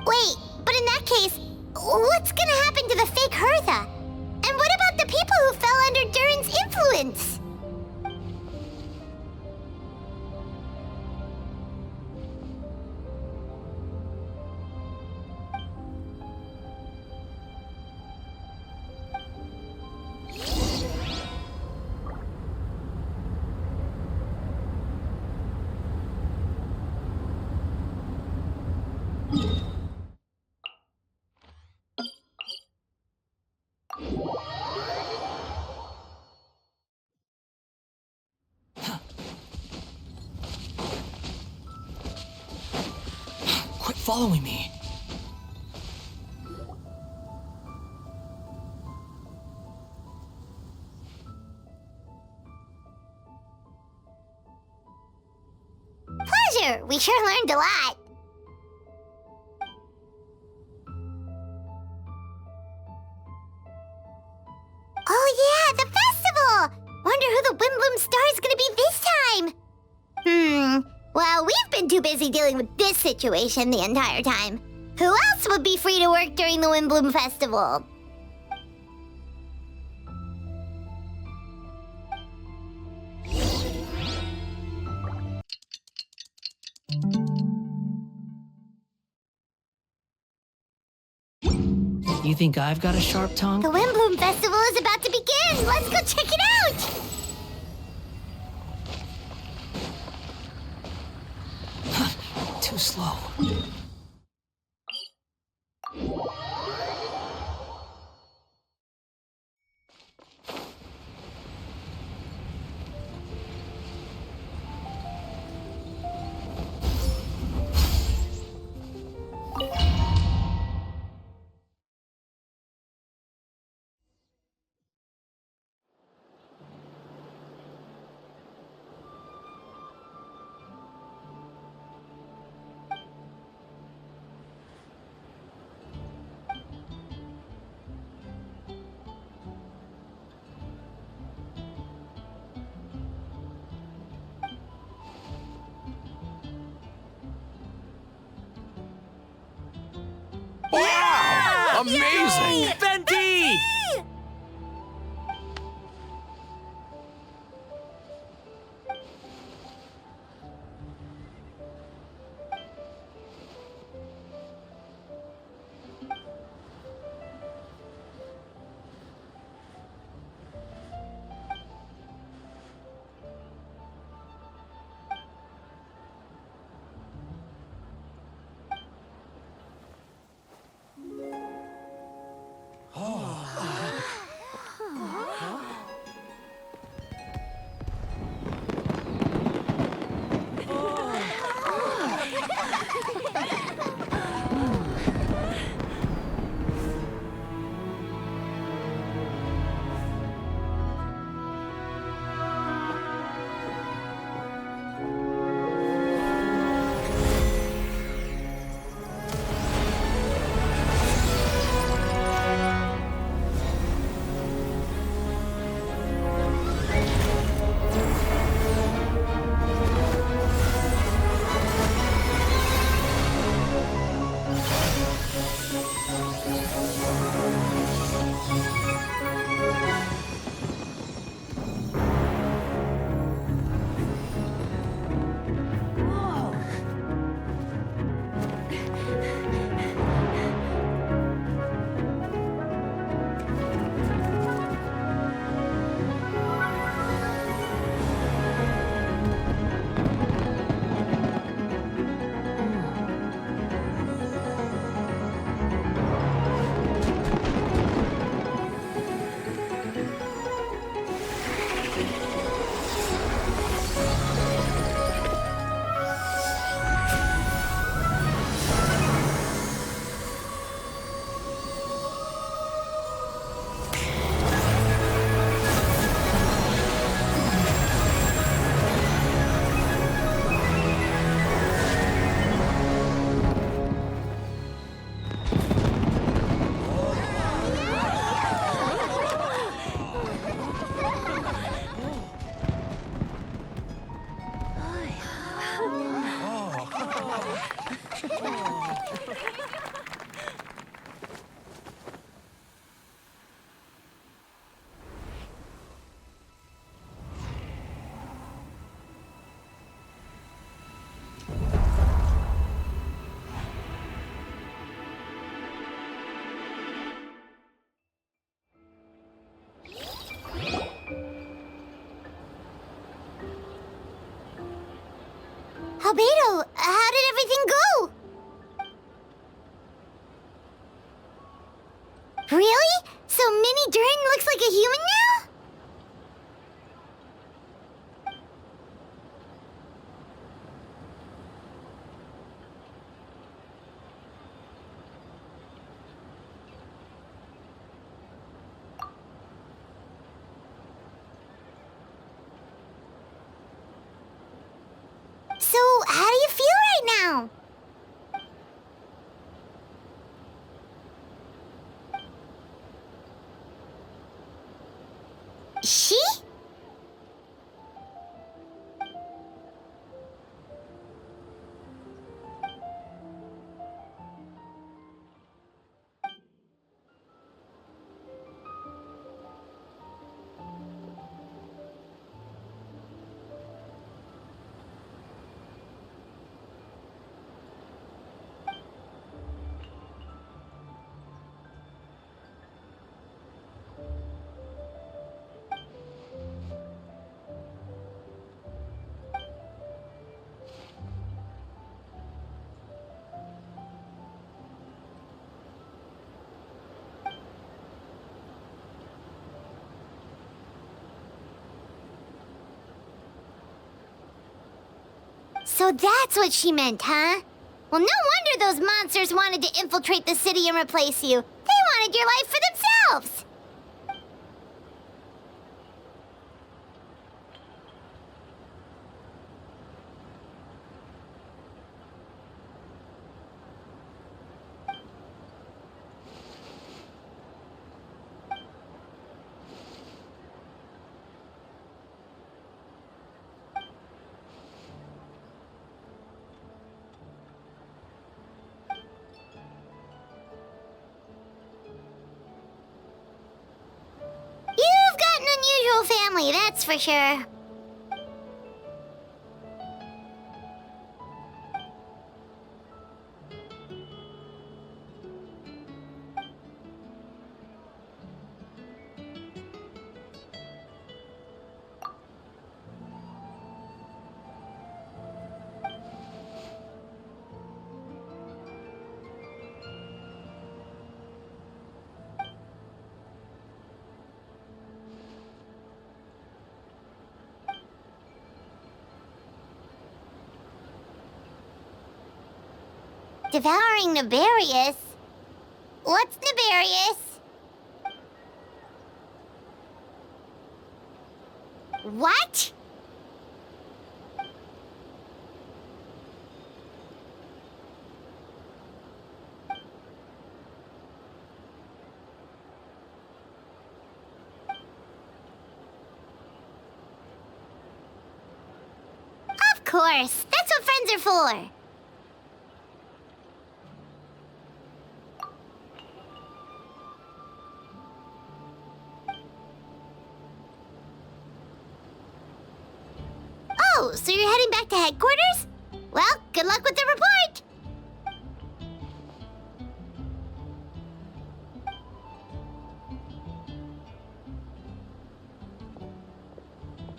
Wait, but in that case, what's gonna happen to the fake Hertha? And what about the people who fell under Durin's influence? Quit following me. Pleasure! We sure learned a lot. Oh yeah, the festival! Wonder who the Wimbloom Star is gonna be this time? Well, we've been too busy dealing with this situation the entire time. Who else would be free to work during the Wimbloom Festival? You think I've got a sharp tongue? The Wimbloom Festival is about to begin! Let's go check it out! Too slow. Wow! Amazing! Venti! Albedo, how did everything go? Really? So Mini Durin looks like a human now? So, how do you feel right now? She? So that's what she meant, huh? Well, no wonder those monsters wanted to infiltrate the city and replace you. They wanted your life for themselves! You've got an unusual family, that's for sure. Devouring Nefarious? What's Nefarious? What? Of course, that's what friends are for. Oh, so you're heading back to headquarters? Well, good luck with the report!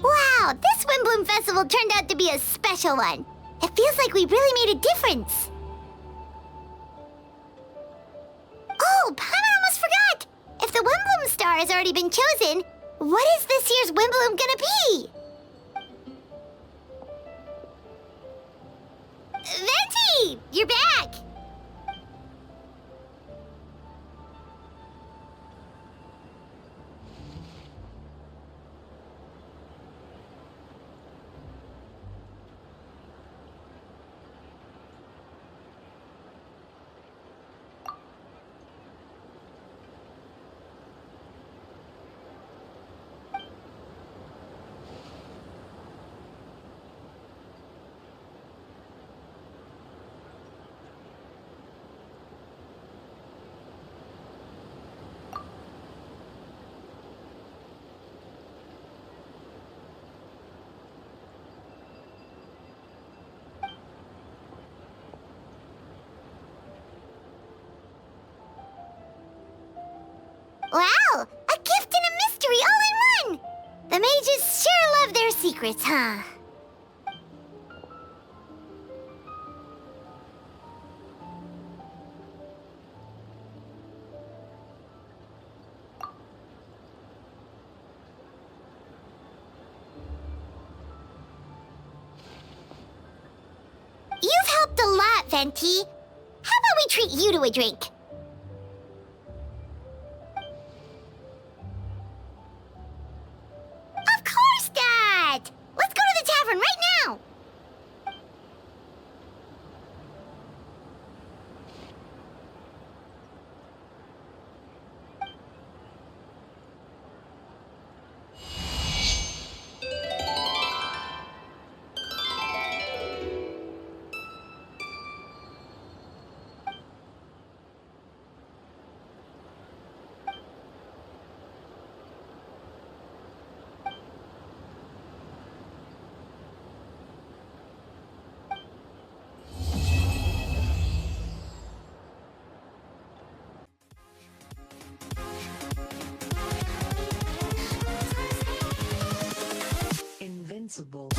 Wow, this Windbloom Festival turned out to be a special one. It feels like we really made a difference. Oh, Paimon almost forgot! If the Windbloom star has already been chosen, what is this year's Windbloom gonna be? Venti! You're back! Wow! A gift and a mystery all in one! The mages sure love their secrets, huh? Venti. How about we treat you to a drink? Of course, Dad! Let's go to the tavern right now! Invincible.